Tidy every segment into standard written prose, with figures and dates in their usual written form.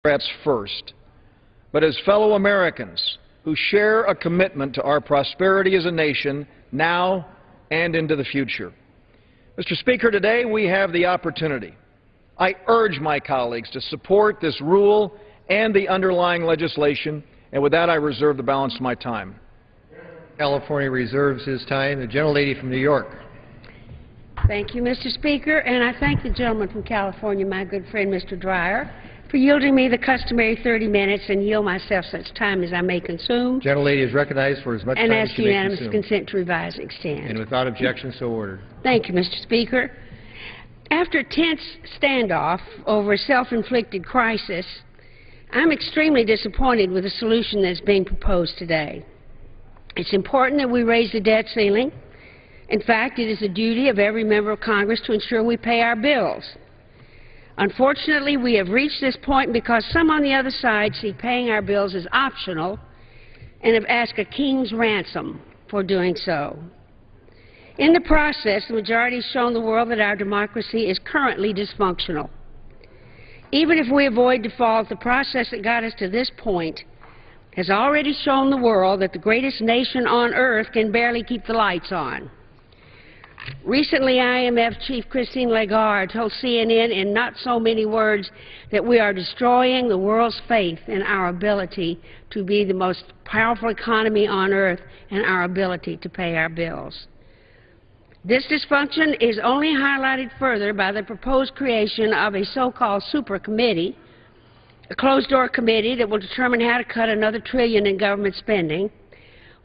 Democrats first, but as fellow Americans who share a commitment to our prosperity as a nation now and into the future. Mr. Speaker, today we have the opportunity. I urge my colleagues to support this rule and the underlying legislation, and with that I reserve the balance of my time. California reserves his time. The gentlelady from New York. Thank you, Mr. Speaker, and I thank the gentleman from California, my good friend Mr. Dreyer, for yielding me the customary 30 minutes and yield myself such time as I may consume. Gentlelady is recognized for as much time as she may consume. And ask unanimous consent to revise and extend. And without objection, so ordered. Thank you, Mr. Speaker. After a tense standoff over a self-inflicted crisis, I'm extremely disappointed with the solution that's being proposed today. It's important that we raise the debt ceiling. In fact, it is the duty of every member of Congress to ensure we pay our bills. Unfortunately, we have reached this point because some on the other side see paying our bills as optional and have asked a king's ransom for doing so. In the process, the majority has shown the world that our democracy is currently dysfunctional. Even if we avoid default, the process that got us to this point has already shown the world that the greatest nation on earth can barely keep the lights on. Recently, IMF Chief Christine Lagarde told CNN in not so many words that we are destroying the world's faith in our ability to be the most powerful economy on earth and our ability to pay our bills. This dysfunction is only highlighted further by the proposed creation of a so-called super committee, a closed-door committee that will determine how to cut another $1 trillion in government spending,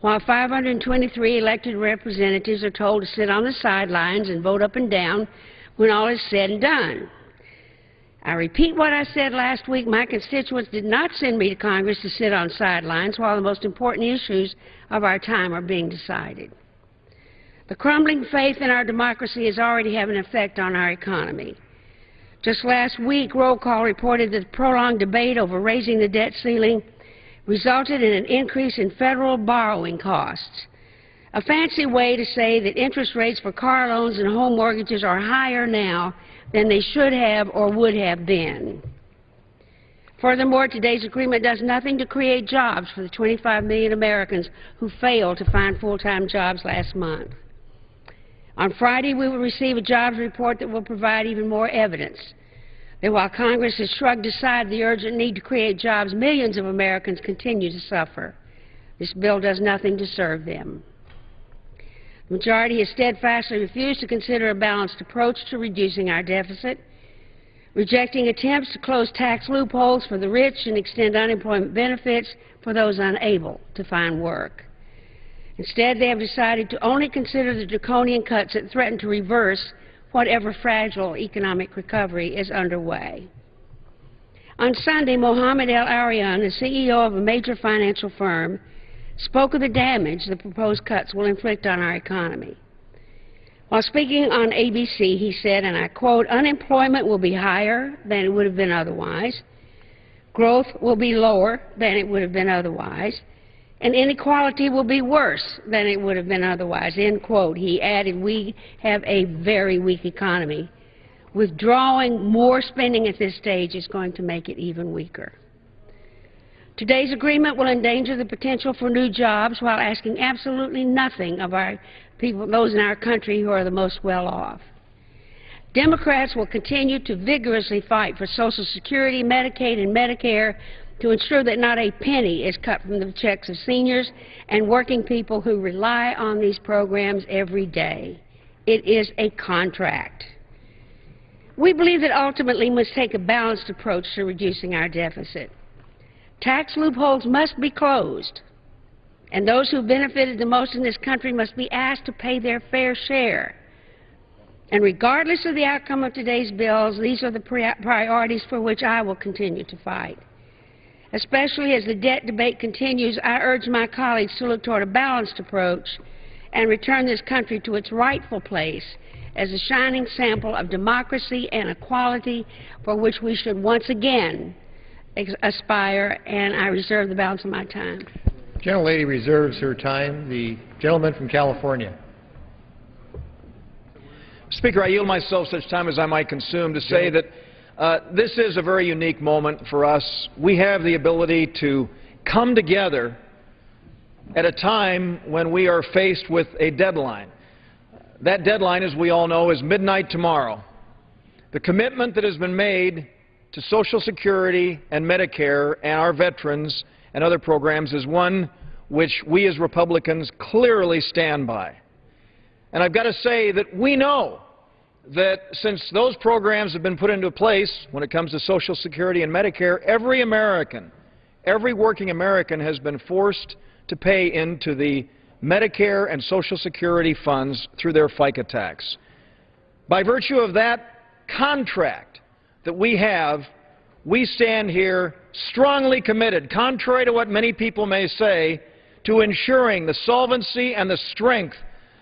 while 523 elected representatives are told to sit on the sidelines and vote up and down when all is said and done. I repeat what I said last week. My constituents did not send me to Congress to sit on sidelines while the most important issues of our time are being decided. The crumbling faith in our democracy is already having an effect on our economy. Just last week, Roll Call reported that the prolonged debate over raising the debt ceiling resulted in an increase in federal borrowing costs, a fancy way to say that interest rates for car loans and home mortgages are higher now than they should have or would have been. Furthermore, today's agreement does nothing to create jobs for the 25 million Americans who failed to find full-time jobs last month. On Friday, we will receive a jobs report that will provide even more evidence that while Congress has shrugged aside the urgent need to create jobs, millions of Americans continue to suffer. This bill does nothing to serve them. The majority has steadfastly refused to consider a balanced approach to reducing our deficit, rejecting attempts to close tax loopholes for the rich and extend unemployment benefits for those unable to find work. Instead, they have decided to only consider the draconian cuts that threaten to reverse whatever fragile economic recovery is underway. On Sunday, Mohammed El-Arian, the CEO of a major financial firm, spoke of the damage the proposed cuts will inflict on our economy. While speaking on ABC, he said, and I quote, "Unemployment will be higher than it would have been otherwise, growth will be lower than it would have been otherwise, and inequality will be worse than it would have been otherwise," end quote. He added, "We have a very weak economy. Withdrawing more spending at this stage is going to make it even weaker." Today's agreement will endanger the potential for new jobs while asking absolutely nothing of our people, those in our country who are the most well off. Democrats will continue to vigorously fight for Social Security, Medicaid, and Medicare to ensure that not a penny is cut from the checks of seniors and working people who rely on these programs every day. It is a contract. We believe that ultimately we must take a balanced approach to reducing our deficit. Tax loopholes must be closed, and those who benefited the most in this country must be asked to pay their fair share. And regardless of the outcome of today's bills, these are the priorities for which I will continue to fight. Especially as the debt debate continues, I urge my colleagues to look toward a balanced approach and return this country to its rightful place as a shining sample of democracy and equality for which we should once again aspire, and I reserve the balance of my time. The gentlelady reserves her time. The gentleman from California. Speaker, I yield myself such time as I might consume to say that This is a very unique moment for us. We have the ability to come together at a time when we are faced with a deadline. That deadline, as we all know, is midnight tomorrow. The commitment that has been made to Social Security and Medicare and our veterans and other programs is one which we as Republicans clearly stand by. And I've got to say that we know that since those programs have been put into place when it comes to Social Security and Medicare, every American, every working American has been forced to pay into the Medicare and Social Security funds through their FICA tax. By virtue of that contract that we have, we stand here strongly committed, contrary to what many people may say, to ensuring the solvency and the strength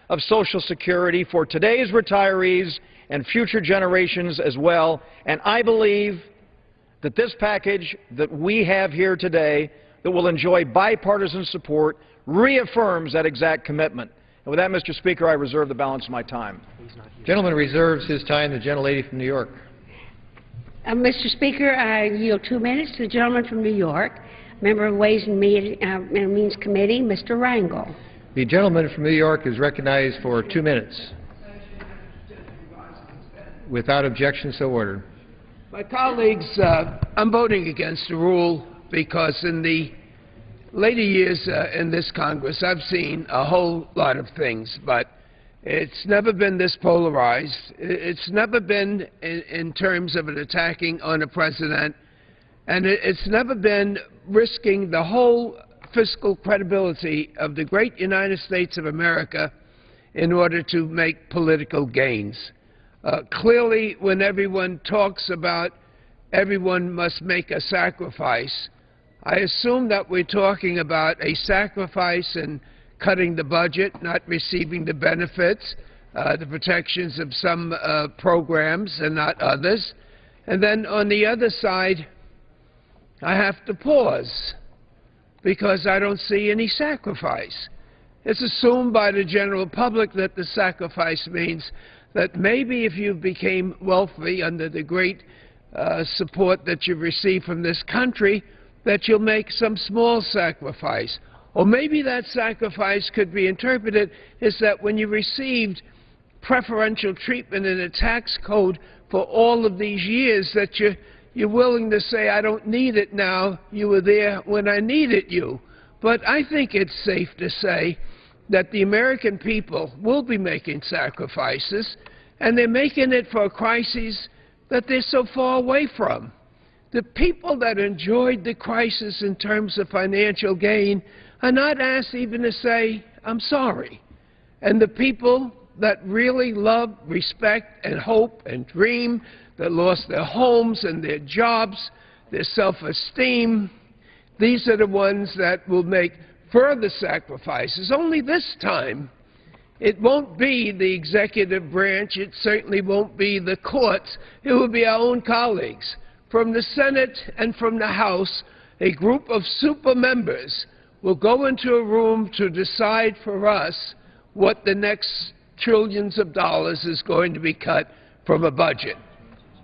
of Social Security for today's retirees and future generations as well. And I believe that this package that we have here today that will enjoy bipartisan support reaffirms that exact commitment. And with that, Mr. Speaker, I reserve the balance of my time. Gentleman reserves his time. The gentlelady from New York. Mr. Speaker, I yield 2 minutes to the gentleman from New York, member of Ways and Means Committee, Mr. Rangel. The gentleman from New York is recognized for 2 minutes. Without objection, so ordered. My colleagues, I'm voting against the rule because in the later years in this Congress, I've seen a whole lot of things, but it's never been this polarized. It's never been in terms of an attacking on a president, and it's never been risking the whole fiscal credibility of the great United States of America in order to make political gains. Clearly, when everyone talks about everyone must make a sacrifice, I assume that we're talking about a sacrifice in cutting the budget, not receiving the benefits, the protections of some programs and not others. And then on the other side, I have to pause because I don't see any sacrifice. It's assumed by the general public that the sacrifice means that maybe if you became wealthy under the great support that you've received from this country, that you'll make some small sacrifice. Or maybe that sacrifice could be interpreted as that when you received preferential treatment in a tax code for all of these years, that you're willing to say, I don't need it now, you were there when I needed you. But I think it's safe to say that the American people will be making sacrifices, and they're making it for a crisis that they're so far away from. The people that enjoyed the crisis in terms of financial gain are not asked even to say, I'm sorry. And the people that really love, respect, and hope and dream, that lost their homes and their jobs, their self-esteem, these are the ones that will make further sacrifices. Only this time, it won't be the executive branch. It certainly won't be the courts. It will be our own colleagues. From the Senate and from the House, a group of super members will go into a room to decide for us what the next trillions of dollars is going to be cut from a budget.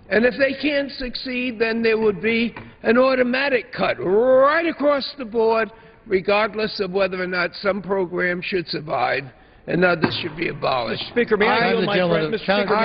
And if they can't succeed, then there would be an automatic cut right across the board, regardless of whether or not some programs should survive and others should be abolished. Mr. Speaker, may I yield my friend? Mr. Speaker,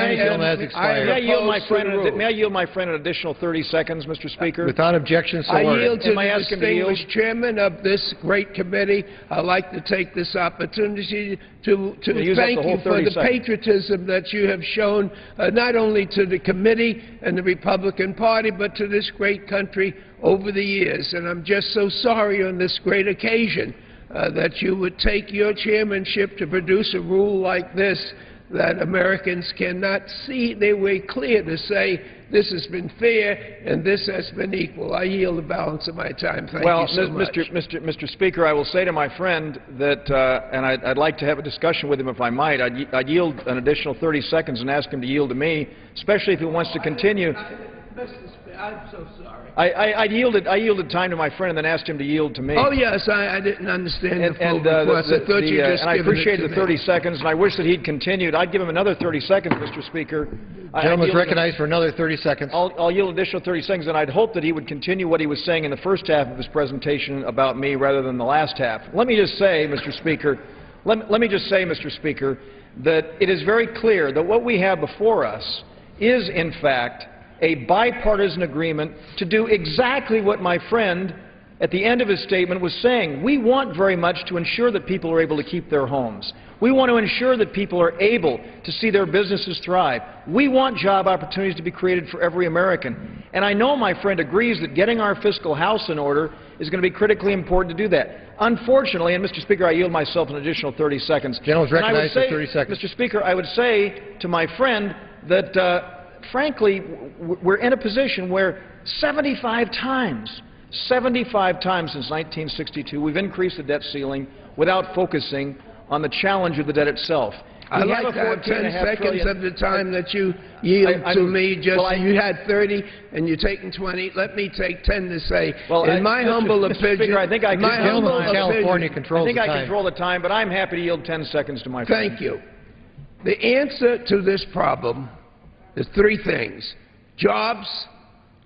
may I yield my friend an additional 30 seconds, Mr. Speaker? Without objection, so ordered. I yield to the distinguished chairman of this great committee. I'd like to take this opportunity to thank you for the patriotism that you have shown not only to the committee and the Republican Party, but to this great country over the years. And I'm just so sorry on this great occasion that you would take your chairmanship to produce a rule like this that Americans cannot see their way clear to say this has been fair and this has been equal. I yield the balance of my time. Thank you so much. Mr. Speaker, I will say to my friend that, and I'd like to have a discussion with him if I might, I'd yield an additional 30 seconds and ask him to yield to me, especially if he wants to continue. Mr. Speaker. I'm so sorry. I yielded time to my friend and then asked him to yield to me. Oh, yes, I didn't understand the full And request. I thought you just and I given it appreciate to the me. 30 seconds, and I wish that he'd continued. I'd give him another 30 seconds, Mr. Speaker. Gentleman's recognized for another 30 seconds. I'll yield additional 30 seconds, and I'd hope that he would continue what he was saying in the first half of his presentation about me rather than the last half. Let me just say, Mr. Speaker, that it is very clear that what we have before us is, in fact, a bipartisan agreement to do exactly what my friend at the end of his statement was saying. We want very much to ensure that people are able to keep their homes. We want to ensure that people are able to see their businesses thrive. We want job opportunities to be created for every American. And I know my friend agrees that getting our fiscal house in order is going to be critically important to do that. Unfortunately, and Mr. Speaker, I yield myself an additional 30 seconds. Gentleman's recognized for 30 seconds. Mr. Speaker, I would say to my friend that, frankly, we're in a position where 75 times since 1962, we've increased the debt ceiling without focusing on the challenge of the debt itself. I'd like to have 10 seconds of the time that you yield to me. You had 30 and you're taking 20. Let me take 10 to say, in my humble opinion, Speaker, I think I California controls the time. I think I control the time, but I'm happy to yield 10 seconds to my friend. Thank you. The answer to this problem is three things: jobs,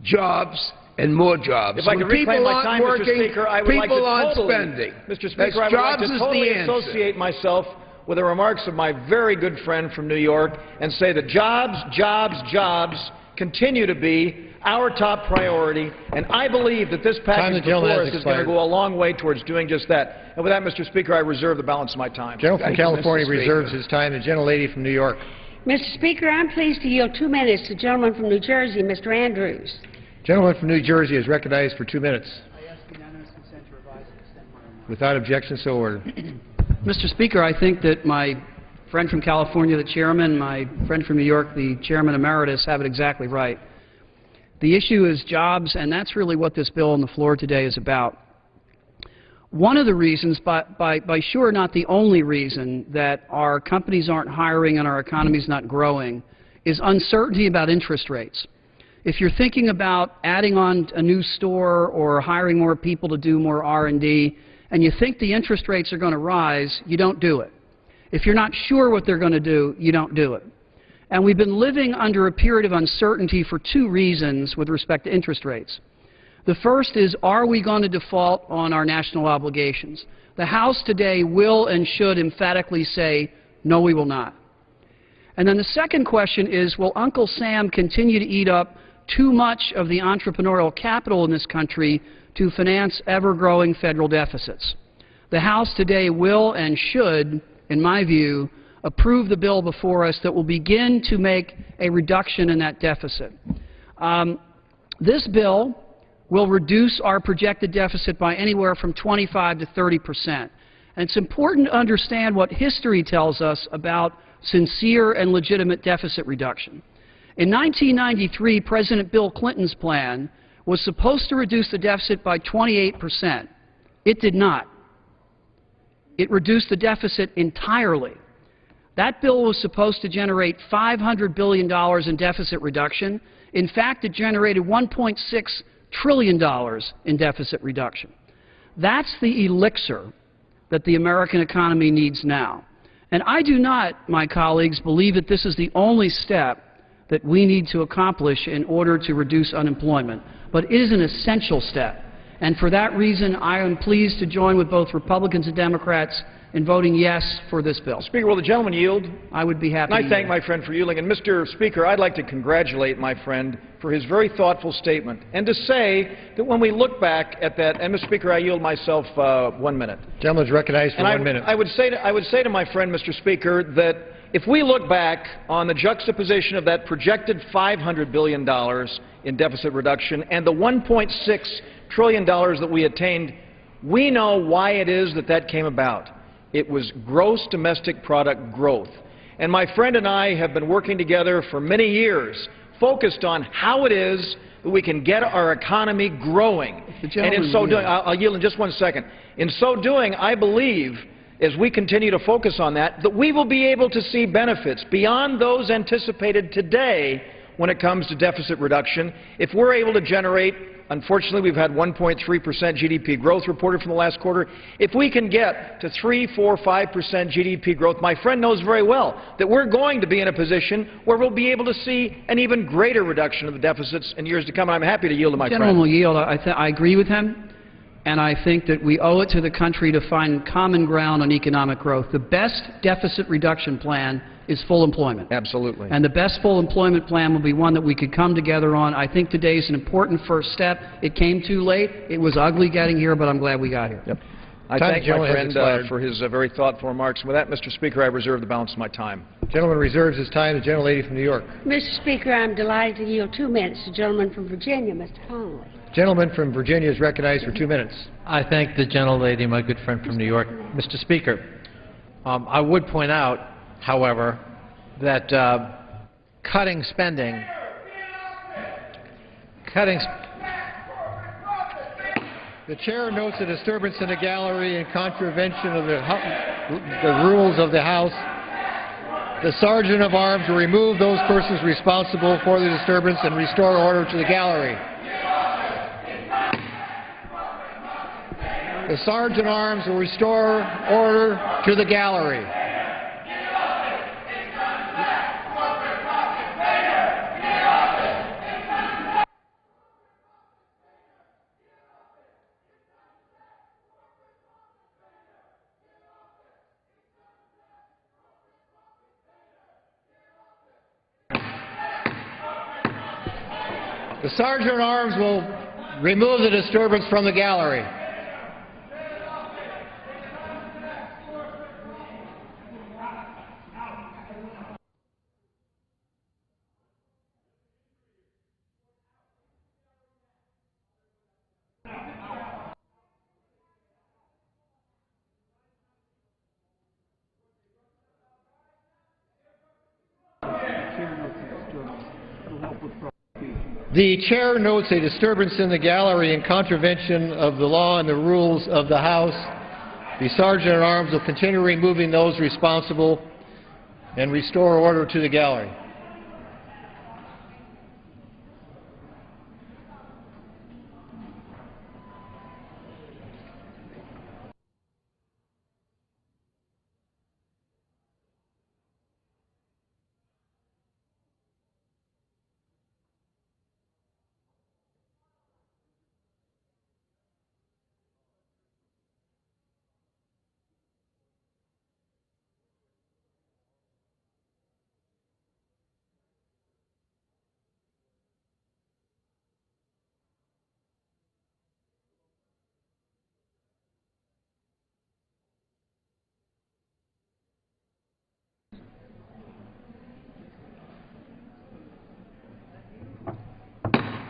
jobs, and more jobs. If I could reclaim my time, Mr. Speaker, I would like to totally, spending. Mr. Speaker, I would like to totally associate myself with the remarks of my very good friend from New York and say that jobs, jobs, jobs continue to be our top priority, and I believe that this package before us is going to go a long way towards doing just that. And with that, Mr. Speaker, I reserve the balance of my time. Gentleman from California reserves his time. The gentlelady from New York. Mr. Speaker, I'm pleased to yield 2 minutes to the gentleman from New Jersey, Mr. Andrews. Gentleman from New Jersey is recognized for 2 minutes. I ask unanimous consent to revise and extend my remarks. Without objection, so ordered. Mr. Speaker, I think that my friend from California, the chairman, my friend from New York, the chairman emeritus, have it exactly right. The issue is jobs, and that's really what this bill on the floor today is about. One of the reasons, by sure not the only reason, that our companies aren't hiring and our economy is not growing is uncertainty about interest rates. If you're thinking about adding on a new store or hiring more people to do more R&D, and you think the interest rates are going to rise, you don't do it. If you're not sure what they're going to do, you don't do it. And we've been living under a period of uncertainty for two reasons with respect to interest rates. The first is, are we going to default on our national obligations? The House today will and should emphatically say, no, we will not. And then the second question is, will Uncle Sam continue to eat up too much of the entrepreneurial capital in this country to finance ever-growing federal deficits? The House today will and should, in my view, approve the bill before us that will begin to make a reduction in that deficit. This bill will reduce our projected deficit by anywhere from 25 to 30%. And it's important to understand what history tells us about sincere and legitimate deficit reduction. In 1993, President Bill Clinton's plan was supposed to reduce the deficit by 28%. It did not. It reduced the deficit entirely. That bill was supposed to generate $500 billion in deficit reduction. In fact, it generated $1.6 trillion in deficit reduction. That's the elixir that the American economy needs now. And I do not, my colleagues, believe that this is the only step that we need to accomplish in order to reduce unemployment. But it is an essential step. And for that reason, I am pleased to join with both Republicans and Democrats in voting yes for this bill. Speaker, will the gentleman yield? I would be happy to yield. I thank my friend for yielding. And, Mr. Speaker, I'd like to congratulate my friend for his very thoughtful statement and to say that when we look back at that, and, Mr. Speaker, I yield myself 1 minute. Gentleman is recognized for 1 minute. I would say to my friend, Mr. Speaker, that if we look back on the juxtaposition of that projected $500 billion in deficit reduction and the $1.6 trillion that we attained, we know why it is that that came about. It was gross domestic product growth. And my friend and I have been working together for many years, focused on how it is that we can get our economy growing. And in so doing, I'll yield in just 1 second. In so doing, I believe, as we continue to focus on that, that we will be able to see benefits beyond those anticipated today when it comes to deficit reduction. If we're able to generate, unfortunately, we've had 1.3% GDP growth reported from the last quarter. If we can get to 3, 4, 5% GDP growth, my friend knows very well that we're going to be in a position where we'll be able to see an even greater reduction of the deficits in years to come. I'm happy to yield to my friend. The gentleman will yield. I agree with him, and I think that we owe it to the country to find common ground on economic growth. The best deficit reduction plan is full employment. Absolutely. And the best full employment plan will be one that we could come together on. I think today is an important first step. It came too late. It was ugly getting here, but I'm glad we got here. Yep. I thank my friend for his very thoughtful remarks. With that, Mr. Speaker, I reserve the balance of my time. The gentleman reserves his time. The gentlelady from New York. Mr. Speaker, I'm delighted to yield 2 minutes to the gentleman from Virginia, Mr. Connolly. The gentleman from Virginia is recognized for 2 minutes. I thank the gentlelady, my good friend from New York. Mr. Speaker, I would point out, however, that cutting spending, the chair notes a disturbance in the gallery in contravention of the rules of the House. The Sergeant of Arms will remove those persons responsible for the disturbance and restore order to the gallery. The Sergeant at Arms will restore order to the gallery. The Sergeant at Arms will remove the disturbance from the gallery. The chair notes a disturbance in the gallery in contravention of the law and the rules of the House. The Sergeant at Arms will continue removing those responsible and restore order to the gallery.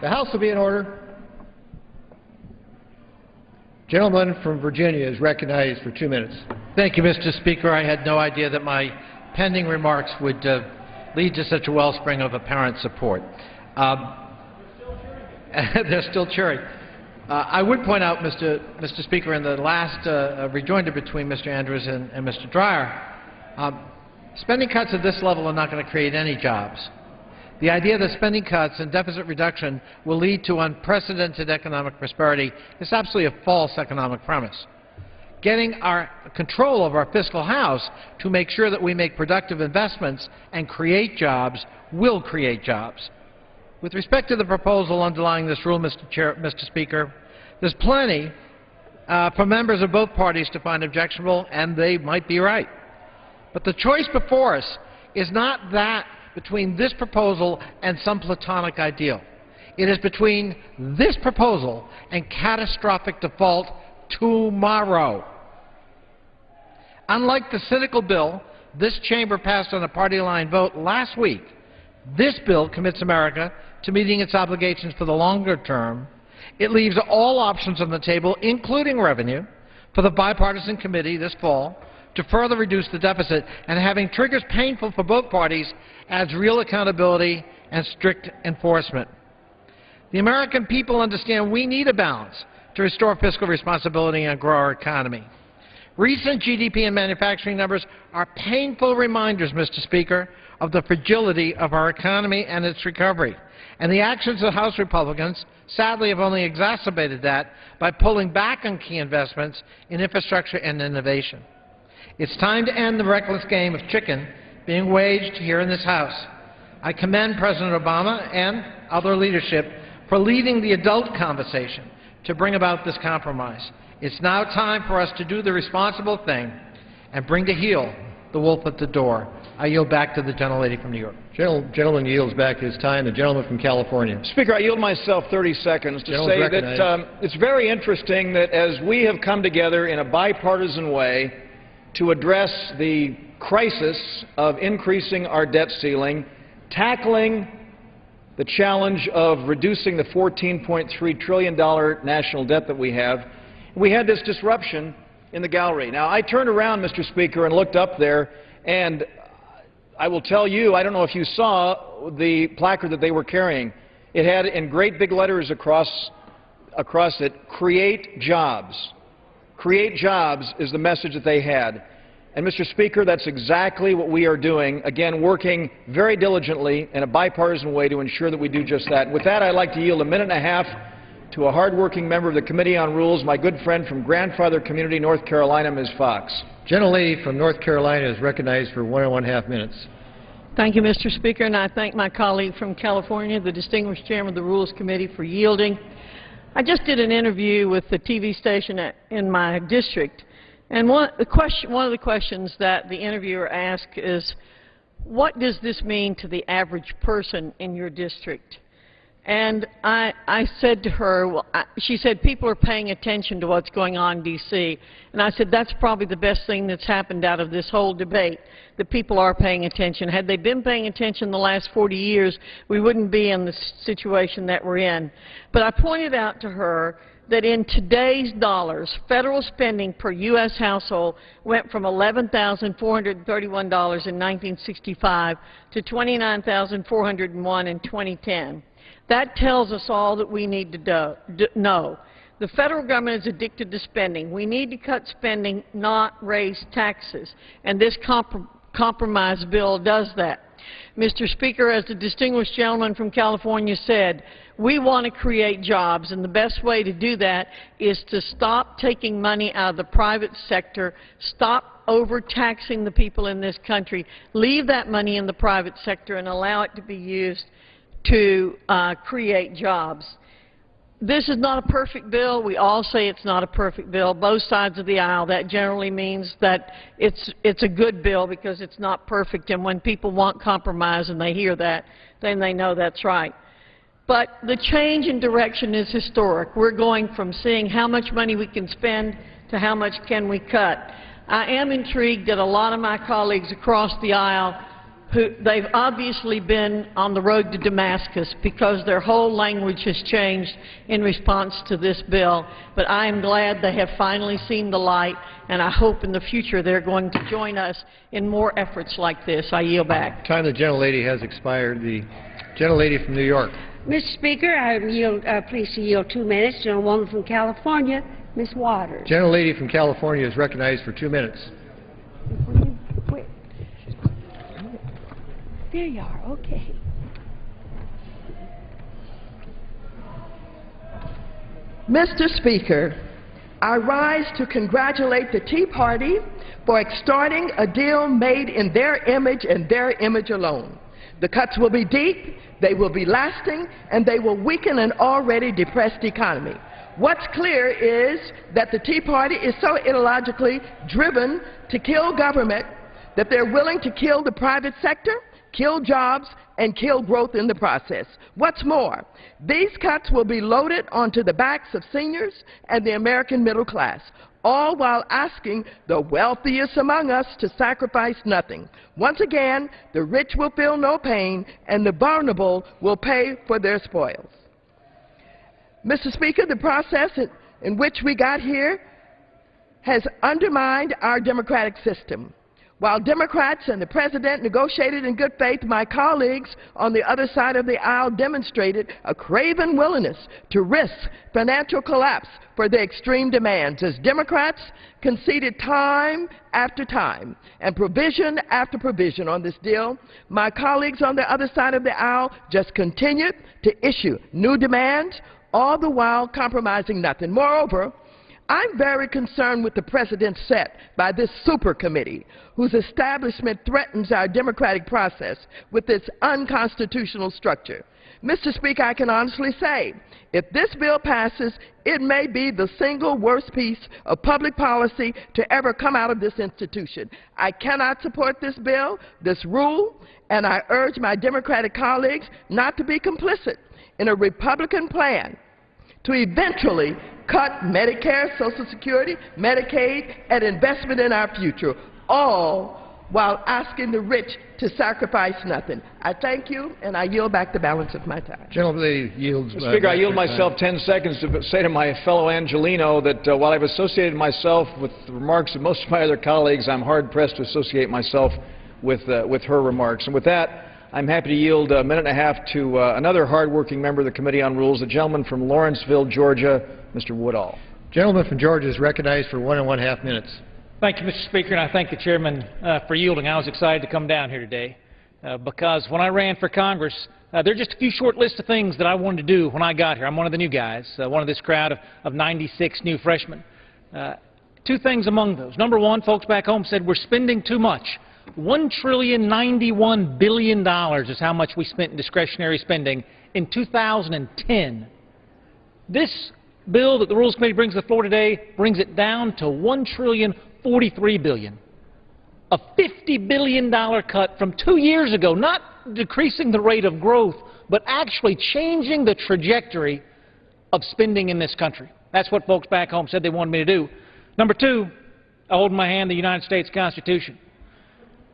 The House will be in order. Gentleman from Virginia is recognized for 2 minutes. Thank you, Mr. Speaker. I had no idea that my pending remarks would lead to such a wellspring of apparent support. They're still cheering. I would point out, Mr. Speaker, in the last rejoinder between Mr. Andrews and Mr. Dreyer, spending cuts at this level are not going to create any jobs. The idea that spending cuts and deficit reduction will lead to unprecedented economic prosperity is absolutely a false economic premise. Getting our control of our fiscal house to make sure that we make productive investments and create jobs will create jobs. With respect to the proposal underlying this rule, Mr. Speaker, there's plenty for members of both parties to find objectionable, and they might be right. But the choice before us is not that between this proposal and some platonic ideal. It is between this proposal and catastrophic default tomorrow. Unlike the cynical bill this chamber passed on a party line vote last week, this bill commits America to meeting its obligations for the longer term. It leaves all options on the table, including revenue, for the bipartisan committee this fall to further reduce the deficit, and having triggers painful for both parties adds real accountability and strict enforcement. The American people understand we need a balance to restore fiscal responsibility and grow our economy. Recent GDP and manufacturing numbers are painful reminders, Mr. Speaker, of the fragility of our economy and its recovery. And the actions of House Republicans sadly have only exacerbated that by pulling back on key investments in infrastructure and innovation. It's time to end the reckless game of chicken being waged here in this House. I commend President Obama and other leadership for leading the adult conversation to bring about this compromise. It's now time for us to do the responsible thing and bring to heel the wolf at the door. I yield back to the gentlelady from New York. Gentleman yields back his time. The gentleman from California. Speaker, I yield myself 30 seconds to say that it's very interesting that as we have come together in a bipartisan way to address the crisis of increasing our debt ceiling, tackling the challenge of reducing the $14.3 trillion national debt that we have, we had this disruption in the gallery. Now, I turned around, Mr. Speaker, and looked up there, and I will tell you, I don't know if you saw the placard that they were carrying. It had in great big letters across it, "Create Jobs." Create jobs is the message that they had. And, Mr. Speaker, that's exactly what we are doing, again, working very diligently in a bipartisan way to ensure that we do just that. With that, I'd like to yield a minute and a half to a hard-working member of the Committee on Rules, my good friend from Grandfather Community, North Carolina, Ms. Fox. Gentlelady from North Carolina is recognized for 1.5 minutes. Thank you, Mr. Speaker, and I thank my colleague from California, the distinguished chairman of the Rules Committee, for yielding. I just did an interview with the TV station in my district, and one of the questions that the interviewer asked is, what does this mean to the average person in your district? And I said to her, well, she said, people are paying attention to what's going on in D.C. And I said, that's probably the best thing that's happened out of this whole debate, that people are paying attention. Had they been paying attention the last 40 years, we wouldn't be in the situation that we're in. But I pointed out to her that in today's dollars, federal spending per U.S. household went from $11,431 in 1965 to $29,401 in 2010. That tells us all that we need to know. The federal government is addicted to spending. We need to cut spending, not raise taxes. And this compromise bill does that. Mr. Speaker, as the distinguished gentleman from California said, we want to create jobs, and the best way to do that is to stop taking money out of the private sector, stop overtaxing the people in this country, leave that money in the private sector and allow it to be used to create jobs. This is not a perfect bill. We all say it's not a perfect bill. Both sides of the aisle. That generally means that it's a good bill because it's not perfect. And when people want compromise and they hear that, then they know that's right. But the change in direction is historic. We're going from seeing how much money we can spend to how much can we cut. I am intrigued that a lot of my colleagues across the aisle they've obviously been on the road to Damascus because their whole language has changed in response to this bill. But I am glad they have finally seen the light, and I hope in the future they're going to join us in more efforts like this. I yield back. Time of the gentlelady has expired. The gentlelady from New York. Mr. Speaker, I yield, please to yield 2 minutes to a woman from California, Ms. Waters. Gentlelady from California is recognized for 2 minutes. There you are, okay. Mr. Speaker, I rise to congratulate the Tea Party for extorting a deal made in their image and their image alone. The cuts will be deep, they will be lasting, and they will weaken an already depressed economy. What's clear is that the Tea Party is so ideologically driven to kill government that they're willing to kill the private sector, kill jobs, and kill growth in the process. What's more, these cuts will be loaded onto the backs of seniors and the American middle class, all while asking the wealthiest among us to sacrifice nothing. Once again, the rich will feel no pain, and the vulnerable will pay for their spoils. Mr. Speaker, the process in which we got here has undermined our democratic system. While Democrats and the President negotiated in good faith, my colleagues on the other side of the aisle demonstrated a craven willingness to risk financial collapse for their extreme demands as Democrats conceded time after time and provision after provision on this deal. My colleagues on the other side of the aisle just continued to issue new demands, all the while compromising nothing. Moreover, I'm very concerned with the precedent set by this super committee, whose establishment threatens our democratic process with its unconstitutional structure. Mr. Speaker, I can honestly say, if this bill passes, it may be the single worst piece of public policy to ever come out of this institution. I cannot support this bill, this rule, and I urge my Democratic colleagues not to be complicit in a Republican plan to eventually cut Medicare, Social Security, Medicaid, and investment in our future, all while asking the rich to sacrifice nothing. I thank you, and I yield back the balance of my time. Gentleman yields. Mr. Speaker, I yield myself 10 seconds to say to my fellow Angelino that while I've associated myself with the remarks of most of my other colleagues, I'm hard-pressed to associate myself with her remarks. And with that, I'm happy to yield a minute and a half to another hard-working member of the Committee on Rules, the gentleman from Lawrenceville, Georgia, Mr. Woodall. Gentleman from Georgia is recognized for 1.5 minutes. Thank you, Mr. Speaker, and I thank the chairman for yielding. I was excited to come down here today because when I ran for Congress, there are just a few short lists of things that I wanted to do when I got here. I'm one of the new guys, one of this crowd of 96 new freshmen. Two things among those. Number one, folks back home said we're spending too much. $1.091 billion is how much we spent in discretionary spending in 2010. This bill that the Rules Committee brings to the floor today brings it down to $1.043 billion, a $50 billion cut from 2 years ago, not decreasing the rate of growth, but actually changing the trajectory of spending in this country. That's what folks back home said they wanted me to do. Number two, I hold in my hand the United States Constitution.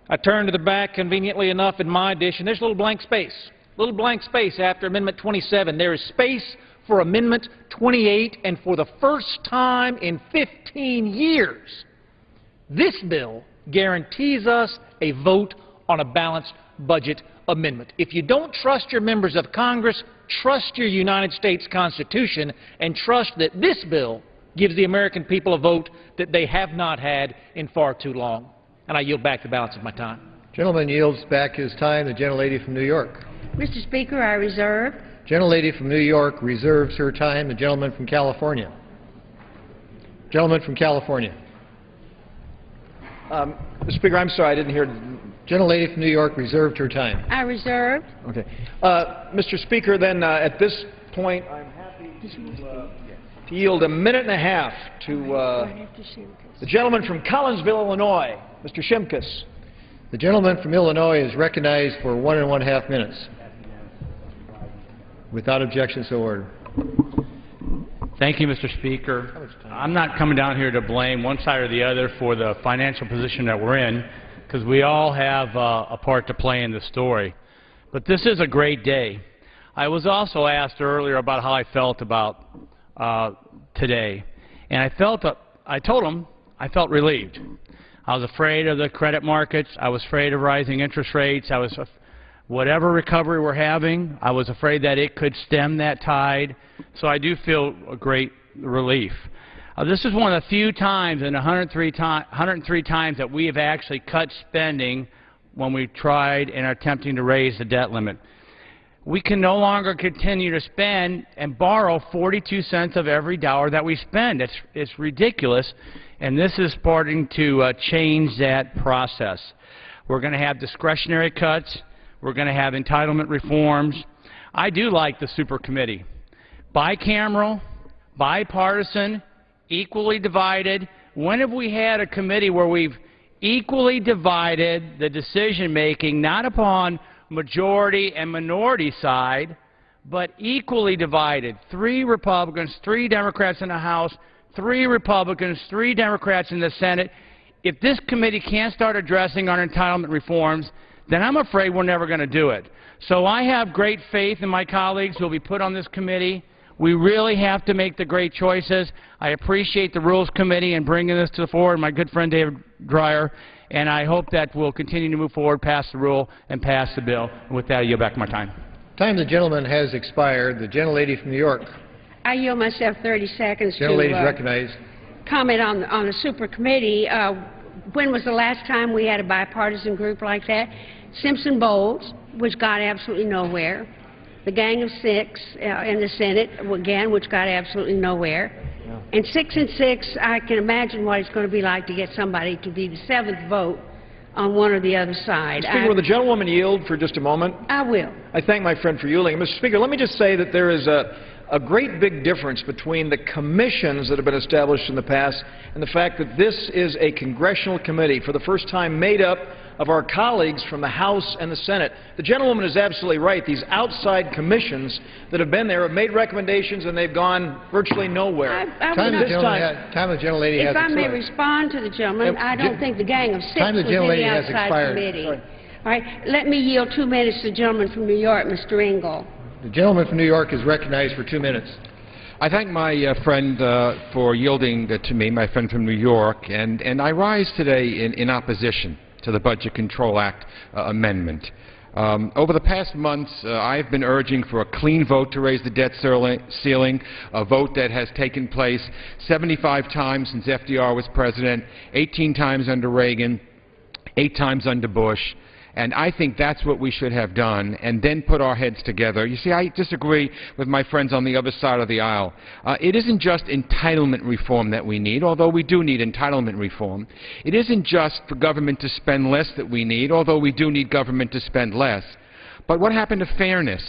I turned to the back conveniently enough in my edition. There's a little blank space after Amendment 27. There is space for Amendment 28, and for the first time in 15 years, this bill guarantees us a vote on a balanced budget amendment. If you don't trust your members of Congress, trust your United States Constitution and trust that this bill gives the American people a vote that they have not had in far too long. And I yield back the balance of my time. Gentleman yields back his time. The gentlelady from New York. Mr. Speaker, I reserve. Gentlelady from New York reserves her time. The gentleman from California. Gentleman from California. Mr. Speaker, I'm sorry, I didn't hear. Gentlelady from New York reserved her time. I reserve. Okay. Mr. Speaker, then at this point, I'm happy to yield a minute and a half to the gentleman from Collinsville, Illinois, Mr. Shimkus. The gentleman from Illinois is recognized for 1.5 minutes. Without objection, so ordered. Thank you, Mr. Speaker. I'm not coming down here to blame one side or the other for the financial position that we're in, because we all have a part to play in the story. But this is a great day. I was also asked earlier about how I felt about today, and I told him I felt relieved. I was afraid of the credit markets. I was afraid of rising interest rates. Whatever recovery we're having, I was afraid that it could stem that tide. So I do feel a great relief. This is one of the few times in 103 times that we have actually cut spending when we tried and are attempting to raise the debt limit. We can no longer continue to spend and borrow 42 cents of every dollar that we spend. It's ridiculous, and this is starting to change that process. We're going to have discretionary cuts. We're going to have entitlement reforms. I do like the super committee. Bicameral, bipartisan, equally divided. When have we had a committee where we've equally divided the decision-making, not upon majority and minority side, but equally divided? 3 Republicans, 3 Democrats in the House, 3 Republicans, 3 Democrats in the Senate. If this committee can't start addressing our entitlement reforms, then I'm afraid we're never going to do it. So I have great faith in my colleagues who will be put on this committee. We really have to make the great choices. I appreciate the Rules Committee and bringing this to the floor, and my good friend David Dreyer. and I hope that we'll continue to move forward, pass the rule, and pass the bill. And with that, I yield back my time. Time the gentleman has expired. The gentlelady from New York. I yield myself 30 seconds Gentlelady is to recognized. comment on the super committee. When was the last time we had a bipartisan group like that? Simpson Bowles, which got absolutely nowhere. The Gang of Six in the Senate, again, which got absolutely nowhere. Yeah. And 6 and 6, I can imagine what it's going to be like to get somebody to be the 7th vote on one or the other side. Speaker, will the gentlewoman yield for just a moment? I will. I thank my friend for yielding. Mr. Speaker, let me just say that there is a great big difference between the commissions that have been established in the past and the fact that this is a congressional committee, for the first time made up of our colleagues from the House and the Senate. The gentlewoman is absolutely right. These outside commissions that have been there have made recommendations and they've gone virtually nowhere. Time the gentlelady has expired. If I may respond to the gentleman, I don't think the Gang of Six was in the outside committee. All right, let me yield 2 minutes to the gentleman from New York, Mr. Engel. The gentleman from New York is recognized for 2 minutes. I thank my friend for yielding to me, my friend from New York, and I rise today in opposition to the Budget Control Act amendment. Over the past months, I've been urging for a clean vote to raise the debt ceiling, a vote that has taken place 75 times since FDR was president, 18 times under Reagan, 8 times under Bush. And I think that's what we should have done, and then put our heads together. You see, I disagree with my friends on the other side of the aisle. It isn't just entitlement reform that we need, although we do need entitlement reform. It isn't just for government to spend less that we need, although we do need government to spend less. But what happened to fairness?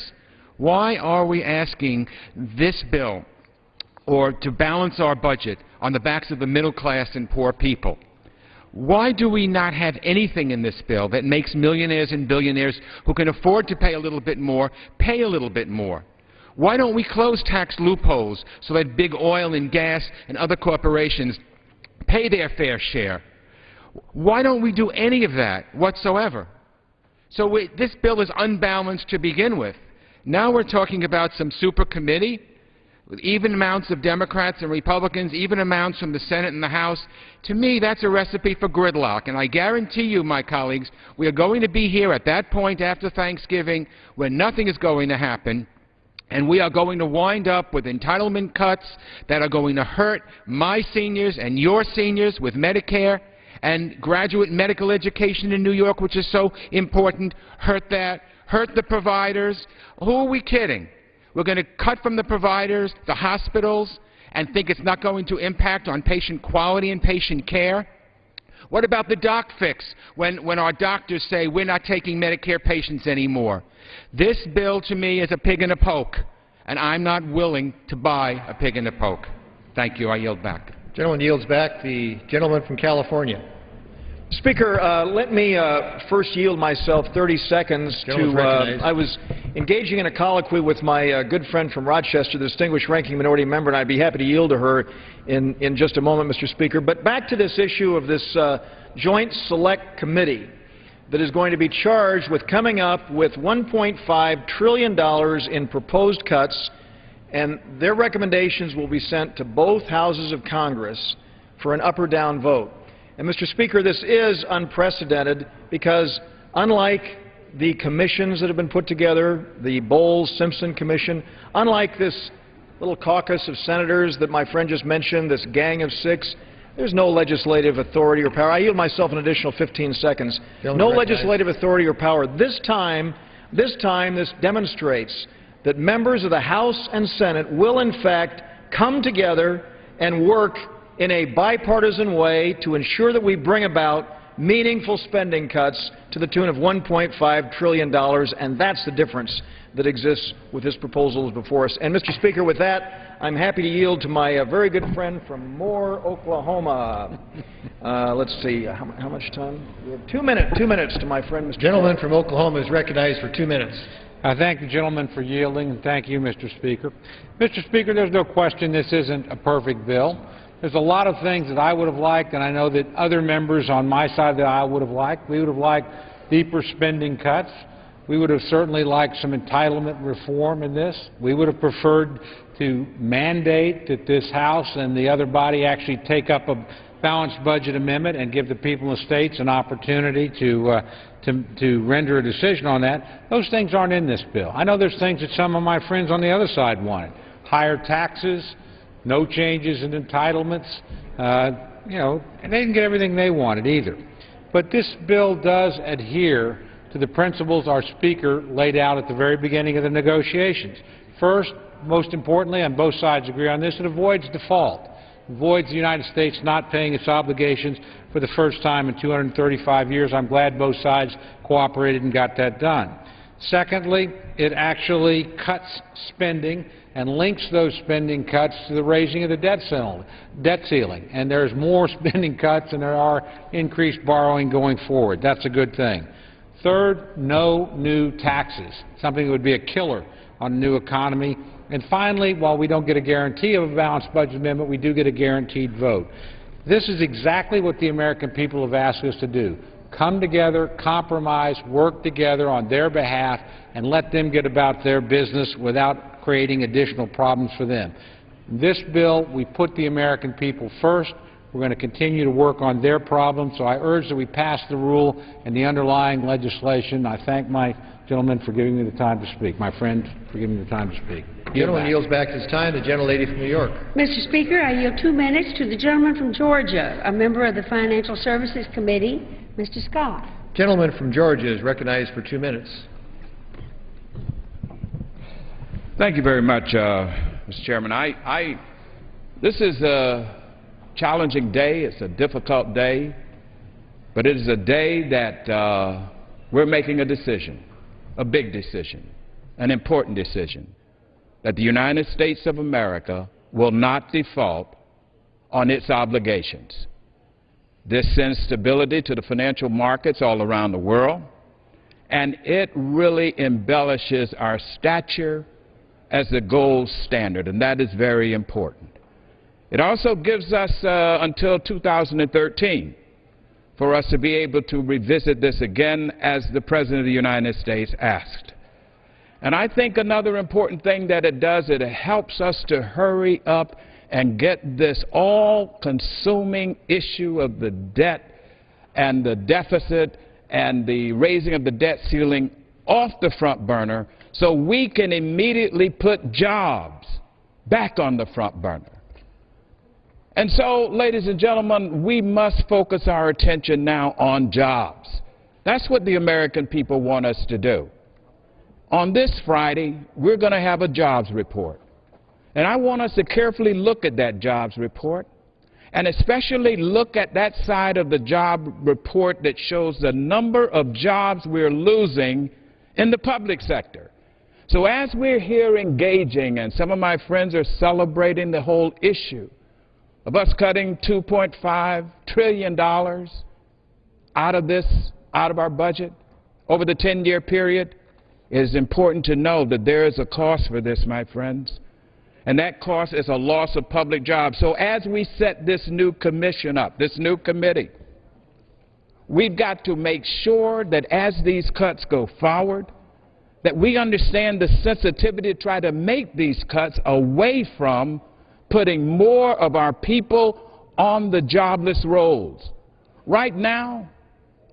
Why are we asking this bill, or to balance our budget, on the backs of the middle class and poor people? Why do we not have anything in this bill that makes millionaires and billionaires who can afford to pay a little bit more, pay a little bit more? Why don't we close tax loopholes so that big oil and gas and other corporations pay their fair share? Why don't we do any of that whatsoever? So this bill is unbalanced to begin with. Now we're talking about some super committee with even amounts of Democrats and Republicans, even amounts from the Senate and the House. To me, that's a recipe for gridlock. And I guarantee you, my colleagues, we are going to be here at that point after Thanksgiving when nothing is going to happen, and we are going to wind up with entitlement cuts that are going to hurt my seniors and your seniors with Medicare, and graduate medical education in New York, which is so important, hurt that, hurt the providers. Who are we kidding? We're going to cut from the providers, the hospitals, and think it's not going to impact on patient quality and patient care? What about the doc fix when our doctors say we're not taking Medicare patients anymore? This bill, to me, is a pig in a poke, and I'm not willing to buy a pig in a poke. Thank you. I yield back. Gentleman yields back. The gentleman from California. Speaker, let me first yield myself 30 seconds to, I was engaging in a colloquy with my good friend from Rochester, the distinguished ranking minority member, and I'd be happy to yield to her in just a moment, Mr. Speaker. But back to this issue of this joint select committee that is going to be charged with coming up with $1.5 trillion in proposed cuts, and their recommendations will be sent to both houses of Congress for an up or down vote. And, Mr. Speaker, this is unprecedented because, unlike the commissions that have been put together, the Bowles-Simpson Commission, unlike this little caucus of senators that my friend just mentioned, this Gang of Six, there's no legislative authority or power. I yield myself an additional 15 seconds. No legislative authority or power. This time, this demonstrates that members of the House and Senate will, in fact, come together and work in a bipartisan way to ensure that we bring about meaningful spending cuts to the tune of $1.5 trillion, and that's the difference that exists with this proposal before us. And, Mr. Speaker, with that, I'm happy to yield to my very good friend from Moore, Oklahoma. Let's see, how much time? We have 2 minutes. 2 minutes to my friend, Mr. Gentleman from Oklahoma is recognized for 2 minutes. I thank the gentleman for yielding, and thank you, Mr. Speaker. Mr. Speaker, there's no question this isn't a perfect bill. There's a lot of things that I would have liked, and I know that other members on my side of the aisle would have liked. We would have liked deeper spending cuts. We would have certainly liked some entitlement reform in this. We would have preferred to mandate that this House and the other body actually take up a balanced budget amendment and give the people in the states an opportunity to render a decision on that. Those things aren't in this bill. I know there's things that some of my friends on the other side wanted. Higher taxes, no changes in entitlements, you know, and they didn't get everything they wanted either. But this bill does adhere to the principles our Speaker laid out at the very beginning of the negotiations. First, most importantly, and both sides agree on this, it avoids default. It avoids the United States not paying its obligations for the first time in 235 years. I'm glad both sides cooperated and got that done. Secondly, it actually cuts spending and links those spending cuts to the raising of the debt ceiling. And there's more spending cuts than there are increased borrowing going forward. That's a good thing. Third, no new taxes, something that would be a killer on a new economy. And finally, while we don't get a guarantee of a balanced budget amendment, we do get a guaranteed vote. This is exactly what the American people have asked us to do. Come together, compromise, work together on their behalf, and let them get about their business without creating additional problems for them. In this bill, we put the American people first. We're going to continue to work on their problems, so I urge that we pass the rule and the underlying legislation. I thank my gentleman for giving me the time to speak, my friend for giving me the time to speak. The gentleman yields back his time. The gentlelady from New York. Mr. Speaker, I yield 2 minutes to the gentleman from Georgia, a member of the Financial Services Committee, Mr. Scott. Gentleman from Georgia is recognized for 2 minutes. Thank you very much, Mr. Chairman. This is a challenging day. It's a difficult day. But it is a day that we're making a decision, a big decision, an important decision, that the United States of America will not default on its obligations. This sends stability to the financial markets all around the world, and it really embellishes our stature as the gold standard, and that is very important. It also gives us until 2013 for us to be able to revisit this again as the President of the United States asked. And I think another important thing that it does, it helps us to hurry up and get this all-consuming issue of the debt and the deficit and the raising of the debt ceiling off the front burner so we can immediately put jobs back on the front burner. And so, ladies and gentlemen, we must focus our attention now on jobs. That's what the American people want us to do. On this Friday, we're going to have a jobs report. And I want us to carefully look at that jobs report, and especially look at that side of the job report that shows the number of jobs we're losing in the public sector. So as we're here engaging, and some of my friends are celebrating the whole issue of us cutting $2.5 trillion out of our budget over the 10-year period, it is important to know that there is a cost for this, my friends. And that cost is a loss of public jobs. So as we set this new commission up, this new committee, we've got to make sure that as these cuts go forward, that we understand the sensitivity to try to make these cuts away from putting more of our people on the jobless rolls. Right now,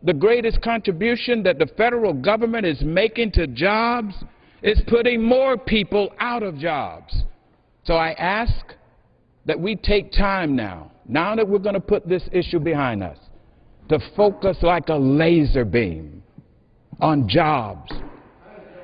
the greatest contribution that the federal government is making to jobs is putting more people out of jobs. So I ask that we take time now that we're going to put this issue behind us, to focus like a laser beam on jobs.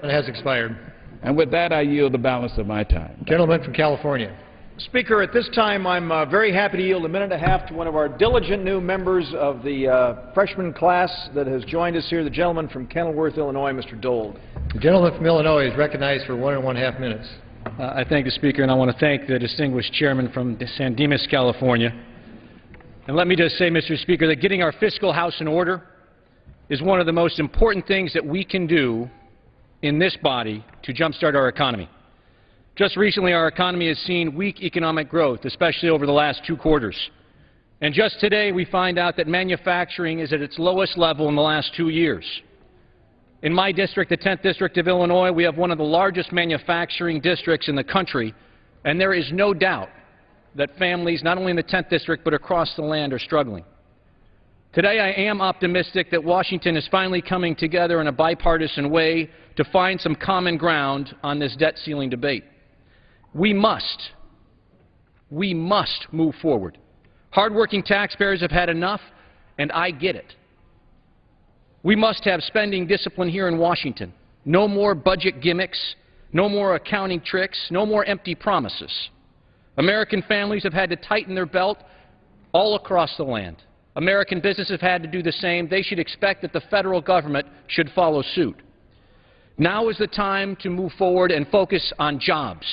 It has expired. And with that, I yield the balance of my time. Gentleman from California. Speaker, at this time, I'm very happy to yield a minute and a half to one of our diligent new members of the freshman class that has joined us here, the gentleman from Kenilworth, Illinois, Mr. Dold. The gentleman from Illinois is recognized for 1.5 minutes. I thank the Speaker, and I want to thank the distinguished chairman from San Dimas, California. And let me just say, Mr. Speaker, that getting our fiscal house in order is one of the most important things that we can do in this body to jumpstart our economy. Just recently, our economy has seen weak economic growth, especially over the last 2 quarters. And just today, we find out that manufacturing is at its lowest level in the last 2 years. In my district, the 10th District of Illinois, we have one of the largest manufacturing districts in the country, and there is no doubt that families, not only in the 10th District, but across the land are struggling. Today, I am optimistic that Washington is finally coming together in a bipartisan way to find some common ground on this debt ceiling debate. We must move forward. Hardworking taxpayers have had enough, and I get it. We must have spending discipline here in Washington. No more budget gimmicks, no more accounting tricks, no more empty promises. American families have had to tighten their belt all across the land. American businesses have had to do the same. They should expect that the federal government should follow suit. Now is the time to move forward and focus on jobs.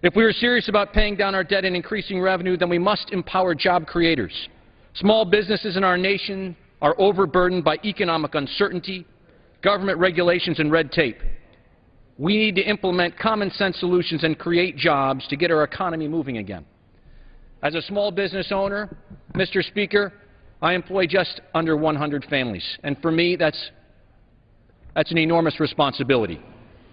If we are serious about paying down our debt and increasing revenue, then we must empower job creators. Small businesses in our nation are overburdened by economic uncertainty, government regulations, and red tape. We need to implement common sense solutions and create jobs to get our economy moving again. As a small business owner, Mr. Speaker, I employ just under 100 families, and for me, that's an enormous responsibility.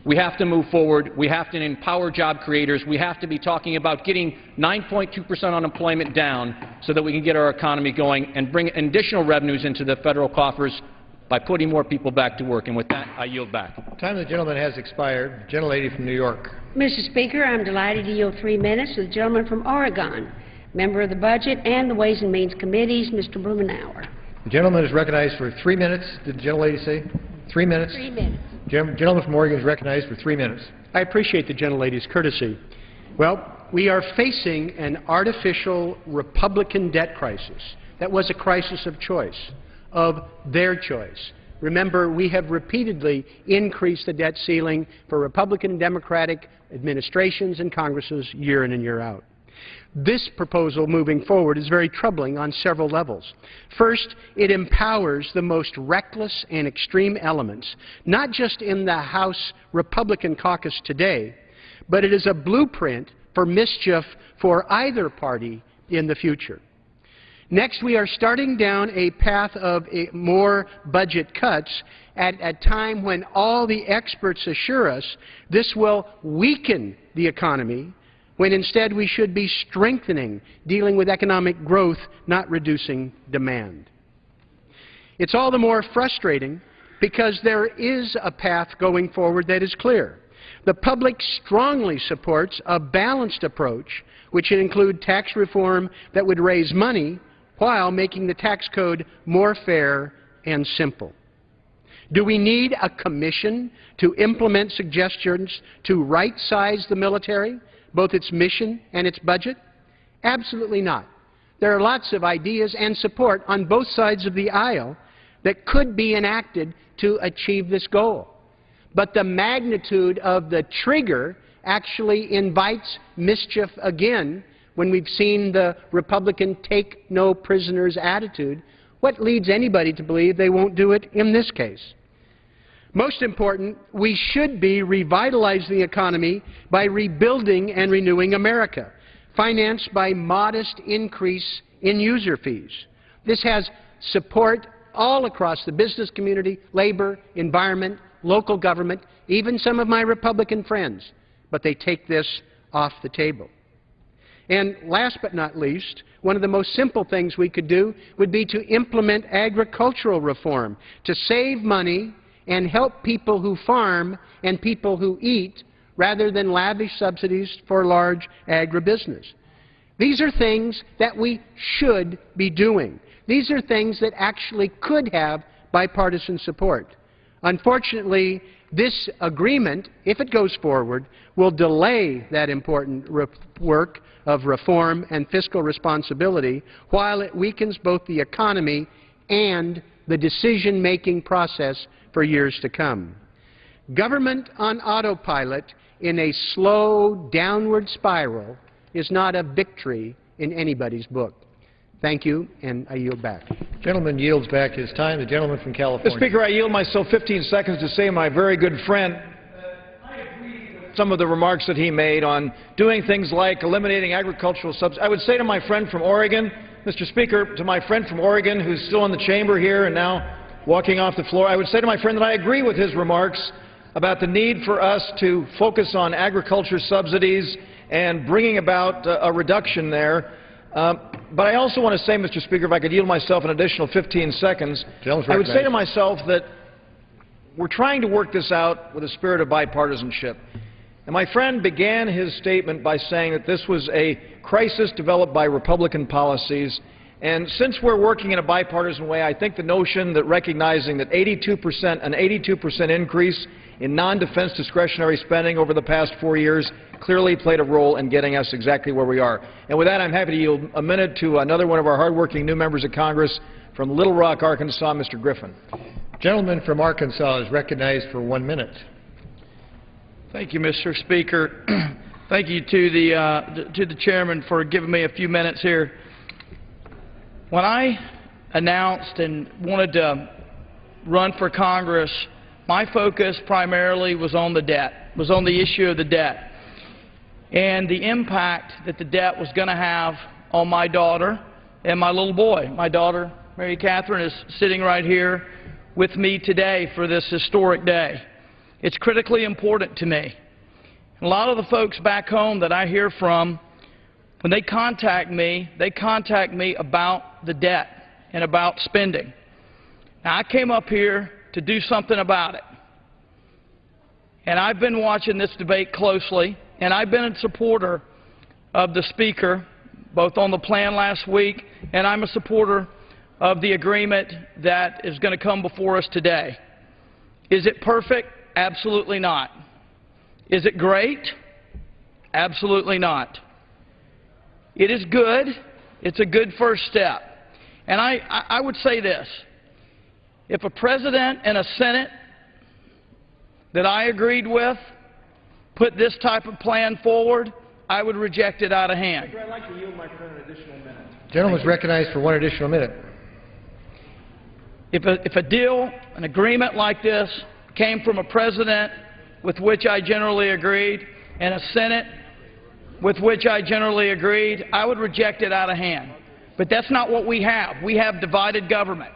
We have to move forward. We have to empower job creators. We have to be talking about getting 9.2% unemployment down so that we can get our economy going and bring additional revenues into the federal coffers by putting more people back to work. And with that, I yield back. The time of the gentleman has expired. Gentlelady from New York. Mr. Speaker, I'm delighted to yield 3 minutes to the gentleman from Oregon, member of the Budget and the Ways and Means Committees, Mr. Blumenauer. The gentleman is recognized for 3 minutes. Did the gentlelady say 3 minutes? 3 minutes. Gentleman from Oregon is recognized for 3 minutes. I appreciate the gentlelady's courtesy. Well, we are facing an artificial Republican debt crisis. That was a crisis of choice, of their choice. Remember, we have repeatedly increased the debt ceiling for Republican and Democratic administrations and Congresses year in and year out. This proposal moving forward is very troubling on several levels. First, it empowers the most reckless and extreme elements, not just in the House Republican caucus today, but it is a blueprint for mischief for either party in the future. Next, we are starting down a path of more budget cuts at a time when all the experts assure us this will weaken the economy, when instead we should be strengthening, dealing with economic growth, not reducing demand. It's all the more frustrating because there is a path going forward that is clear. The public strongly supports a balanced approach, which would include tax reform that would raise money while making the tax code more fair and simple. Do we need a commission to implement suggestions to right-size the military, both its mission and its budget? Absolutely not. There are lots of ideas and support on both sides of the aisle that could be enacted to achieve this goal. But the magnitude of the trigger actually invites mischief again when we've seen the Republican take no prisoners attitude. What leads anybody to believe they won't do it in this case? Most important, we should be revitalizing the economy by rebuilding and renewing America, financed by modest increase in user fees. This has support all across the business community, labor, environment, local government, even some of my Republican friends, but they take this off the table. And last but not least, one of the most simple things we could do would be to implement agricultural reform to save money and help people who farm and people who eat rather than lavish subsidies for large agribusiness. These are things that we should be doing. These are things that actually could have bipartisan support. Unfortunately, this agreement, if it goes forward, will delay that important work of reform and fiscal responsibility while it weakens both the economy and the decision-making process for years to come. Government on autopilot in a slow downward spiral is not a victory in anybody's book. Thank you, and I yield back. Gentleman yields back his time. The gentleman from California. Mr. Speaker, I yield myself 15 seconds to say my very good friend some of the remarks that he made on doing things like eliminating agricultural subsidies. I would say to my friend from Oregon, Mr. Speaker, to my friend from Oregon who's still in the chamber here and now walking off the floor, I would say to my friend that I agree with his remarks about the need for us to focus on agriculture subsidies and bringing about a reduction there. But I also want to say, Mr. Speaker, if I could yield myself an additional 15 seconds, I would say to myself that we're trying to work this out with a spirit of bipartisanship. And my friend began his statement by saying that this was a crisis developed by Republican policies. And since we're working in a bipartisan way, I think the notion that recognizing that an 82% increase in non-defense discretionary spending over the past 4 years clearly played a role in getting us exactly where we are. And with that, I'm happy to yield a minute to another one of our hardworking new members of Congress from Little Rock, Arkansas, Mr. Griffin. Gentleman from Arkansas is recognized for 1 minute. Thank you, Mr. Speaker. Thank you to the chairman for giving me a few minutes here. When I announced and wanted to run for Congress, my focus primarily was on the debt, was on the issue of the debt, and the impact that the debt was going to have on my daughter and my little boy. My daughter, Mary Catherine, is sitting right here with me today for this historic day. It's critically important to me. A lot of the folks back home that I hear from, when they contact me about the debt and about spending. Now, I came up here to do something about it. And I've been watching this debate closely, and I've been a supporter of the Speaker, both on the plan last week, and I'm a supporter of the agreement that is going to come before us today. Is it perfect? Absolutely not. Is it great? Absolutely not. It is good. It's a good first step. And I would say this. If a president and a Senate that I agreed with put this type of plan forward, I would reject it out of hand. I'd like to yield my friend an additional minute. Gentleman is recognized for 1 additional minute. If a deal, an agreement like this came from a president with which I generally agreed and a Senate with which I generally agreed, I would reject it out of hand. But that's not what we have. We have divided government.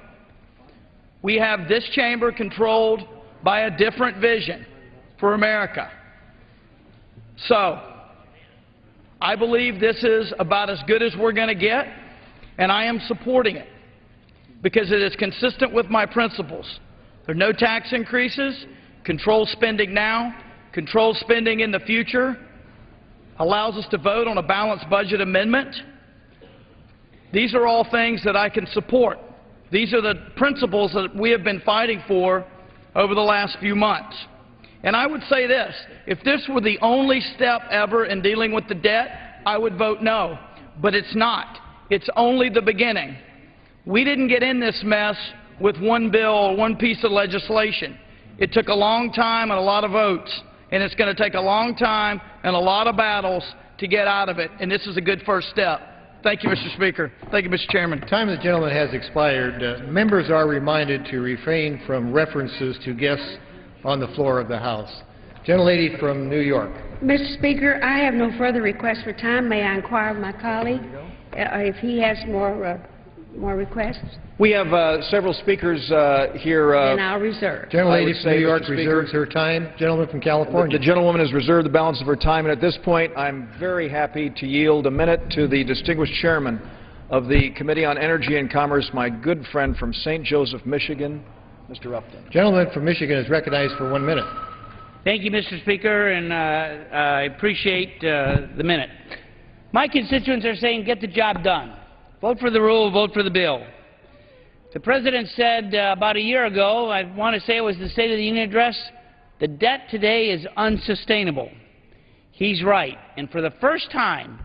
We have this chamber controlled by a different vision for America. So, I believe this is about as good as we're going to get, and I am supporting it because it is consistent with my principles. There are no tax increases, control spending now, control spending in the future, allows us to vote on a balanced budget amendment. These are all things that I can support. These are the principles that we have been fighting for over the last few months. And I would say this, if this were the only step ever in dealing with the debt, I would vote no. But it's not. It's only the beginning. We didn't get in this mess with one bill or one piece of legislation. It took a long time and a lot of votes, and it's going to take a long time and a lot of battles to get out of it, and this is a good first step. Thank you, Mr. Speaker. Thank you, Mr. Chairman. Time of the gentleman has expired. Members are reminded to refrain from references to guests on the floor of the House. Gentlelady from New York. Mr. Speaker, I have no further requests for time. May I inquire of my colleague if he has more requests? We have several speakers here. And I'll reserve. Gentlelady from New York reserves her time. Gentleman from California. The gentlewoman has reserved the balance of her time, and at this point I'm very happy to yield a minute to the distinguished chairman of the Committee on Energy and Commerce, my good friend from St. Joseph, Michigan, Mr. Upton. Gentleman from Michigan is recognized for 1 minute. Thank you, Mr. Speaker, and I appreciate the minute. My constituents are saying get the job done. Vote for the rule, vote for the bill. The President said about a year ago, I want to say it was the State of the Union address, the debt today is unsustainable. He's right. And for the first time,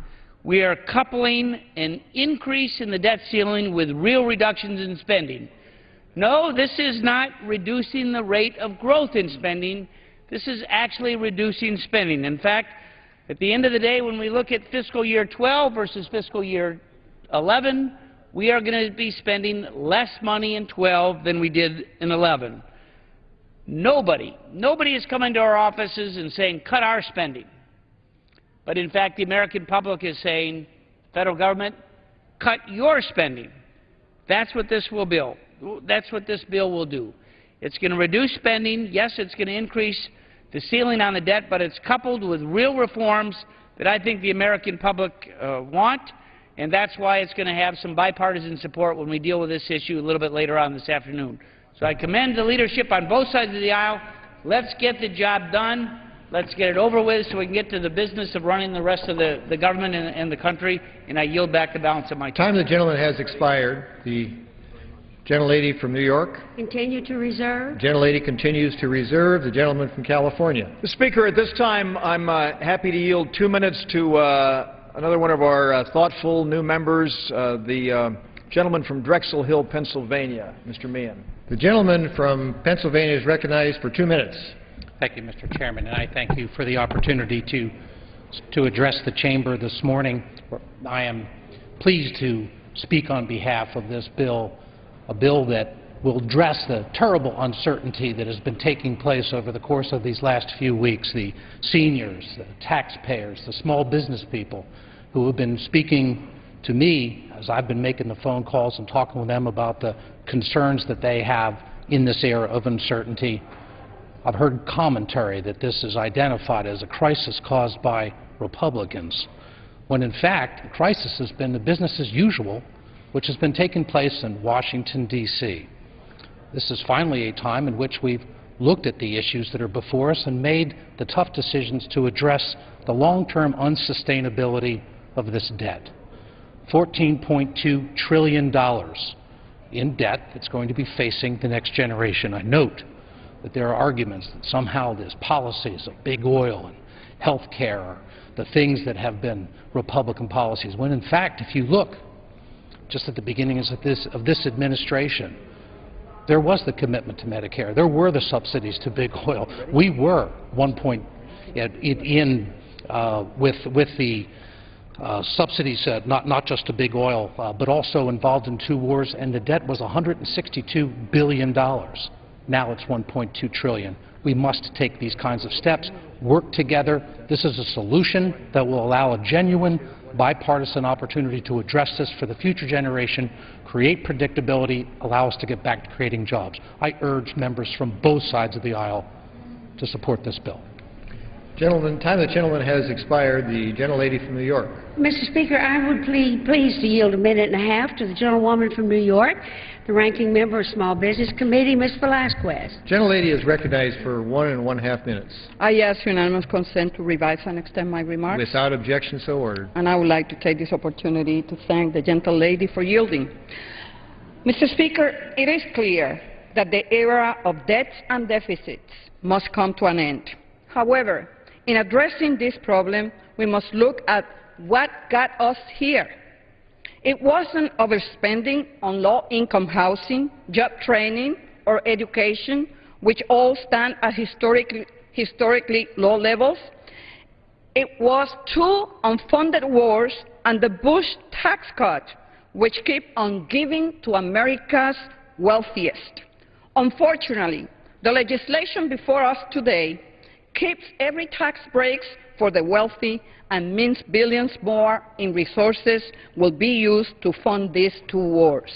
we are coupling an increase in the debt ceiling with real reductions in spending. No, this is not reducing the rate of growth in spending. This is actually reducing spending. In fact, at the end of the day, when we look at fiscal year 12 versus fiscal year 11, we are going to be spending less money in 12 than we did in 11. Nobody is coming to our offices and saying, cut our spending. But in fact, the American public is saying, federal government, cut your spending. That's what this will do. That's what this bill will do. It's going to reduce spending. Yes, it's going to increase the ceiling on the debt, but it's coupled with real reforms that I think the American public want, and that's why it's going to have some bipartisan support when we deal with this issue a little bit later on this afternoon. So I commend the leadership on both sides of the aisle. Let's get the job done. Let's get it over with so we can get to the business of running the rest of the government and the country, and I yield back the balance of my time. Time of the gentleman has expired. The gentlelady from New York. Continue to reserve. Gentlelady continues to reserve. The gentleman from California. Mr. Speaker, at this time, I'm happy to yield 2 minutes to another one of our thoughtful new members, the gentleman from Drexel Hill, Pennsylvania, Mr. Meehan. The gentleman from Pennsylvania is recognized for 2 minutes. Thank you, Mr. Chairman, and I thank you for the opportunity to address the chamber this morning. I am pleased to speak on behalf of this bill, a bill that will address the terrible uncertainty that has been taking place over the course of these last few weeks. The seniors, the taxpayers, the small business people who have been speaking to me as I've been making the phone calls and talking with them about the concerns that they have in this era of uncertainty. I've heard commentary that this is identified as a crisis caused by Republicans, when in fact the crisis has been the business as usual, which has been taking place in Washington, D.C. This is finally a time in which we've looked at the issues that are before us and made the tough decisions to address the long-term unsustainability of this debt. $14.2 trillion in debt that's going to be facing the next generation. I note that there are arguments that somehow these policies of big oil and health care are the things that have been Republican policies, when in fact, if you look just at the beginnings of this administration, there was the commitment to Medicare. There were the subsidies to big oil. We were with the subsidies, not just to big oil, but also involved in 2 wars, and the debt was $162 billion. Now it's $1.2 trillion. We must take these kinds of steps, work together. This is a solution that will allow a genuine bipartisan opportunity to address this for the future generation, create predictability, allow us to get back to creating jobs. I urge members from both sides of the aisle to support this bill. Gentleman, time of the gentleman has expired. The gentlelady from New York. Mr. Speaker, I would please to yield 1.5 minutes to the gentlewoman from New York, the ranking member of Small Business Committee, Ms. Velasquez. Gentlelady is recognized for 1.5 minutes. I ask unanimous consent to revise and extend my remarks. Without objection, so ordered. And I would like to take this opportunity to thank the gentlelady for yielding. Mr. Speaker, it is clear that the era of debts and deficits must come to an end. However, in addressing this problem, we must look at what got us here. It wasn't overspending on low-income housing, job training, or education, which all stand at historically low levels. It was 2 unfunded wars and the Bush tax cut, which keep on giving to America's wealthiest. Unfortunately, the legislation before us today keeps every tax breaks for the wealthy and means billions more in resources will be used to fund these 2 wars.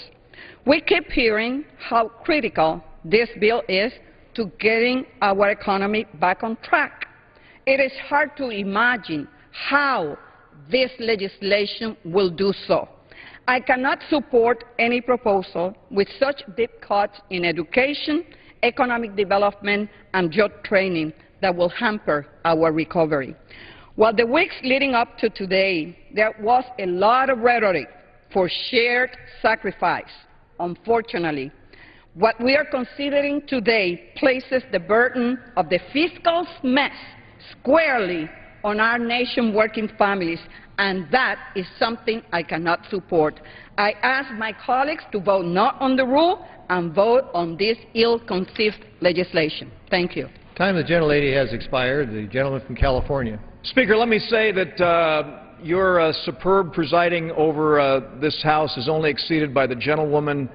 We keep hearing how critical this bill is to getting our economy back on track. It is hard to imagine how this legislation will do so. I cannot support any proposal with such deep cuts in education, economic development, and job training that will hamper our recovery. While the weeks leading up to today, there was a lot of rhetoric for shared sacrifice. Unfortunately, what we are considering today places the burden of the fiscal mess squarely on our nation's working families, and that is something I cannot support. I ask my colleagues to vote no on the rule and vote on this ill-conceived legislation. Thank you. Time of the gentlelady has expired. The gentleman from California. Speaker, let me say that your superb presiding over this House is only exceeded by the gentlewoman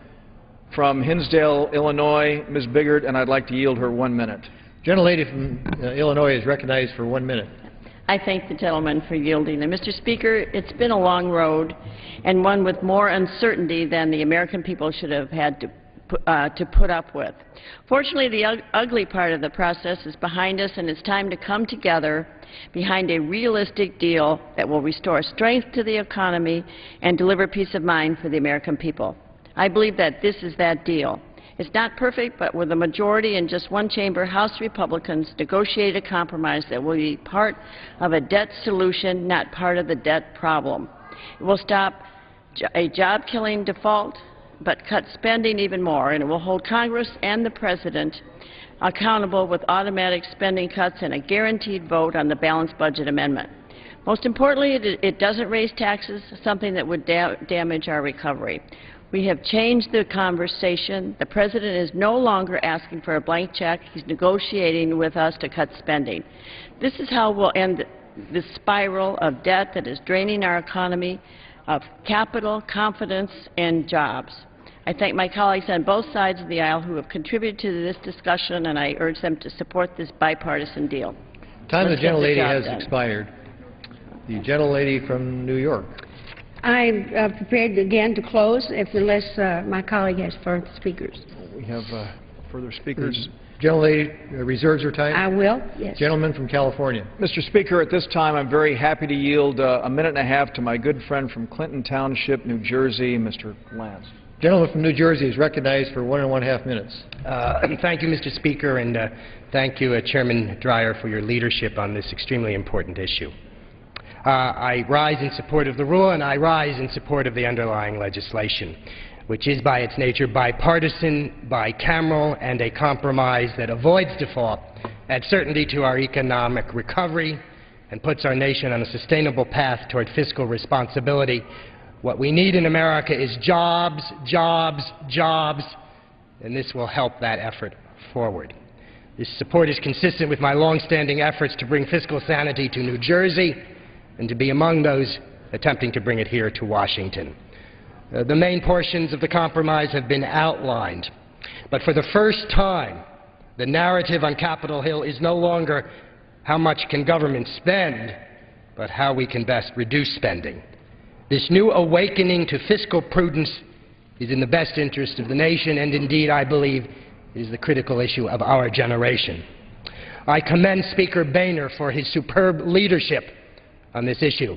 from Hinsdale, Illinois, Ms. Biggert, and I'd like to yield her 1 minute. Gentlelady from Illinois is recognized for 1 minute. I thank the gentleman for yielding. And Mr. Speaker, it's been a long road and one with more uncertainty than the American people should have had to to put up with. Fortunately, the ugly part of the process is behind us, and it's time to come together behind a realistic deal that will restore strength to the economy and deliver peace of mind for the American people. I believe that this is that deal. It's not perfect, but with a majority in just one chamber, House Republicans negotiated a compromise that will be part of a debt solution, not part of the debt problem. It will stop a job-killing default, but cut spending even more, and it will hold Congress and the President accountable with automatic spending cuts and a guaranteed vote on the balanced budget amendment. Most importantly, it doesn't raise taxes, something that would damage our recovery. We have changed the conversation. The President is no longer asking for a blank check. He's negotiating with us to cut spending. This is how we'll end the spiral of debt that is draining our economy of capital, confidence, and jobs. I thank my colleagues on both sides of the aisle who have contributed to this discussion, and I urge them to support this bipartisan deal. Time of the gentlelady has done. expired. The gentlelady from New York. I'm prepared again to close unless my colleague has further speakers. We have further speakers. Gentlelady reserves her time. I will, yes. Gentleman from California. Mr. Speaker, at this time I'm very happy to yield a minute and a half to my good friend from Clinton Township, New Jersey, Mr. Lance. Gentleman from New Jersey is recognized for 1.5 minutes. Thank you, Mr. Speaker, and thank you, Chairman Dreyer, for your leadership on this extremely important issue. I rise in support of the rule, and I rise in support of the underlying legislation, which is by its nature bipartisan, bicameral, and a compromise that avoids default, adds certainty to our economic recovery, and puts our nation on a sustainable path toward fiscal responsibility. What we need in America is jobs, jobs, jobs, and this will help that effort forward. This support is consistent with my long-standing efforts to bring fiscal sanity to New Jersey and to be among those attempting to bring it here to Washington. The main portions of the compromise have been outlined, but for the first time, the narrative on Capitol Hill is no longer how much can government spend, but how we can best reduce spending. This new awakening to fiscal prudence is in the best interest of the nation, and indeed, I believe, it is the critical issue of our generation. I commend Speaker Boehner for his superb leadership on this issue,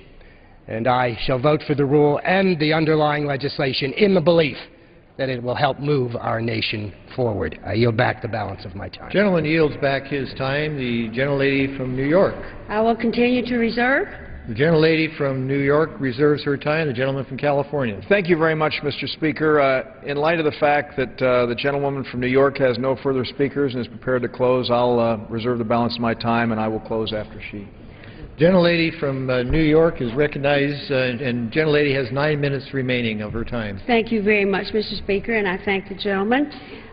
and I shall vote for the rule and the underlying legislation in the belief that it will help move our nation forward. I yield back the balance of my time. Gentleman yields back his time. The gentlelady from New York. I will continue to reserve. The gentlelady from New York reserves her time. The gentleman from California. Thank you very much, Mr. Speaker. In light of the fact that the gentlewoman from New York has no further speakers and is prepared to close, I'll reserve the balance of my time, and I will close after she. Gentlelady from New York is recognized, and gentlelady has 9 minutes remaining of her time. Thank you very much, Mr. Speaker, and I thank the gentleman.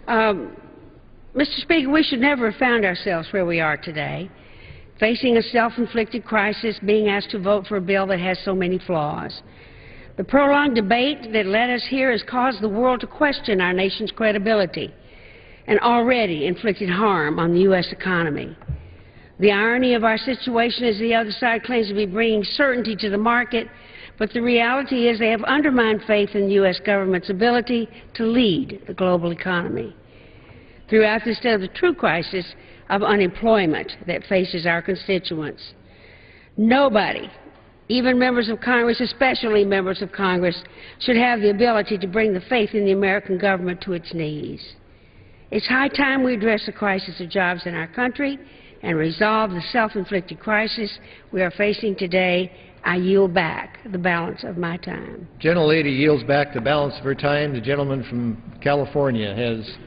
Mr. Speaker, we should never have found ourselves where we are today, facing a self-inflicted crisis, being asked to vote for a bill that has so many flaws. The prolonged debate that led us here has caused the world to question our nation's credibility and already inflicted harm on the U.S. economy. The irony of our situation is the other side claims to be bringing certainty to the market, but the reality is they have undermined faith in the U.S. government's ability to lead the global economy. Throughout this, instead of the true crisis of unemployment that faces our constituents, nobody, even members of Congress, especially members of Congress, should have the ability to bring the faith in the American government to its knees. It's high time we address the crisis of jobs in our country and resolve the self-inflicted crisis we are facing today. I yield back the balance of my time. Gentlelady yields back the balance of her time. The gentleman from California has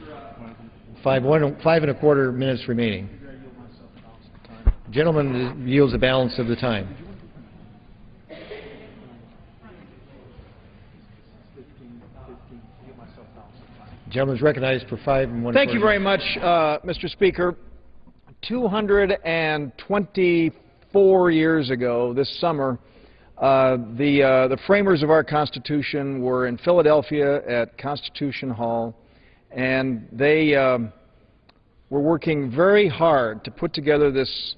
5.25 minutes remaining. The gentleman yields the balance of the time. The gentleman is recognized for 5.25. Thank you very much, Mr. Speaker. 224 years ago, this summer, the framers of our Constitution were in Philadelphia at Constitution Hall, and they were working very hard to put together this,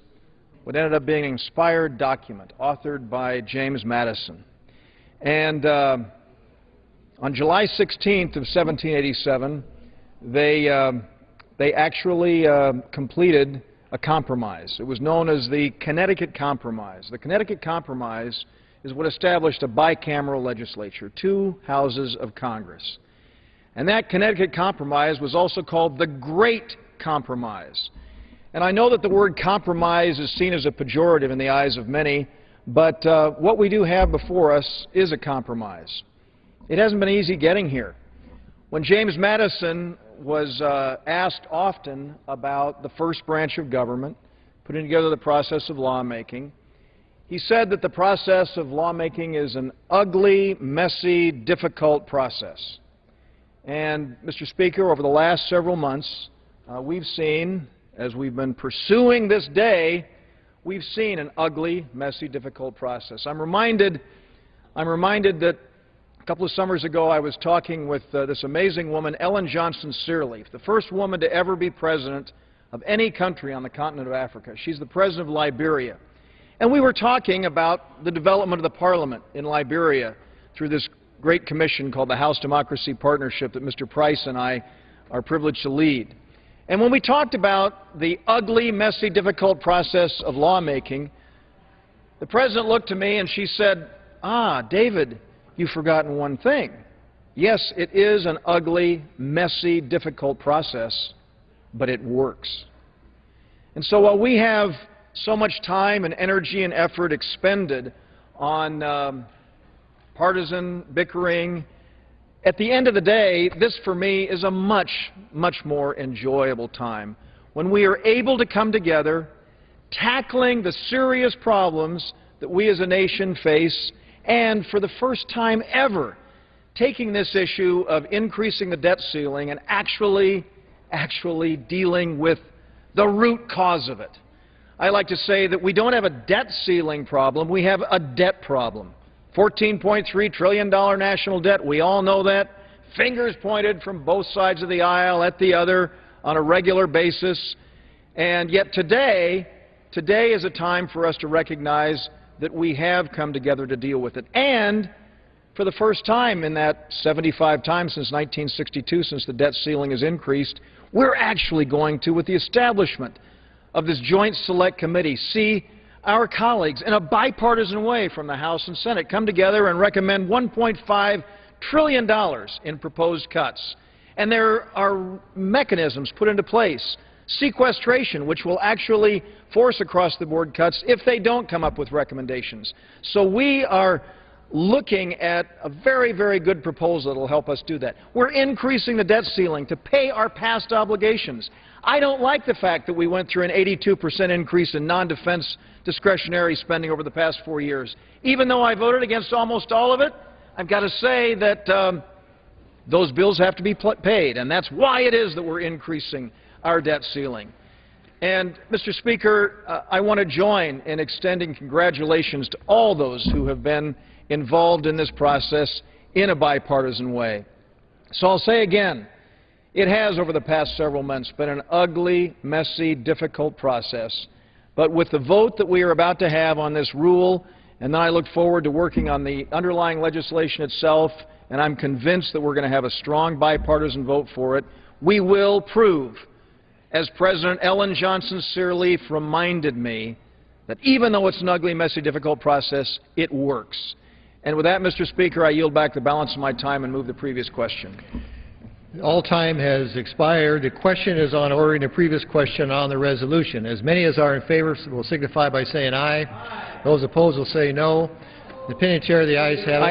what ended up being an inspired document authored by James Madison. And on July 16th of 1787, they actually completed a compromise. It was known as the Connecticut Compromise. The Connecticut Compromise is what established a bicameral legislature, 2 houses of Congress. And that Connecticut Compromise was also called the Great Compromise. And I know that the word compromise is seen as a pejorative in the eyes of many, but what we do have before us is a compromise. It hasn't been easy getting here. When James Madison was asked often about the first branch of government, putting together the process of lawmaking, he said that the process of lawmaking is an ugly, messy, difficult process. And, Mr. Speaker, over the last several months, we've seen, as we've been pursuing this day, we've seen an ugly, messy, difficult process. I'm reminded that a couple of summers ago I was talking with this amazing woman, Ellen Johnson Sirleaf, the first woman to ever be president of any country on the continent of Africa. She's the president of Liberia. And we were talking about the development of the parliament in Liberia through this great commission called the House Democracy Partnership that Mr. Price and I are privileged to lead. And when we talked about the ugly, messy, difficult process of lawmaking, the President looked to me and she said, David, you've forgotten one thing. Yes, it is an ugly, messy, difficult process, but it works. And so while we have so much time and energy and effort expended on partisan bickering, at the end of the day, this for me is a much, much more enjoyable time when we are able to come together, tackling the serious problems that we as a nation face, and for the first time ever, taking this issue of increasing the debt ceiling and actually dealing with the root cause of it. I like to say that we don't have a debt ceiling problem, we have a debt problem. $14.3 trillion national debt, we all know that. Fingers pointed from both sides of the aisle at the other on a regular basis. And yet today is a time for us to recognize that we have come together to deal with it. And for the first time in that 75 times since 1962, since the debt ceiling has increased, we're actually going to, with the establishment of this Joint Select Committee, see our colleagues in a bipartisan way from the House and Senate come together and recommend $1.5 trillion in proposed cuts. And there are mechanisms put into place, sequestration, which will actually force across-the-board cuts if they don't come up with recommendations. So we are looking at a very, very good proposal that will help us do that. We're increasing the debt ceiling to pay our past obligations. I don't like the fact that we went through an 82% increase in non-defense discretionary spending over the past 4 years. Even though I voted against almost all of it, I've got to say that those bills have to be paid, and that's why it is that we're increasing our debt ceiling. And, Mr. Speaker, I want to join in extending congratulations to all those who have been involved in this process in a bipartisan way. So I'll say again, it has, over the past several months, been an ugly, messy, difficult process. But with the vote that we are about to have on this rule, and then I look forward to working on the underlying legislation itself, and I'm convinced that we're going to have a strong bipartisan vote for it, we will prove, as President Ellen Johnson Sirleaf reminded me, that even though it's an ugly, messy, difficult process, it works. And with that, Mr. Speaker, I yield back the balance of my time and move the previous question. All time has expired. The question is on ordering the previous question on the resolution. As many as are in favor will signify by saying aye. Those opposed will say no. The opinion chair, the ayes have it.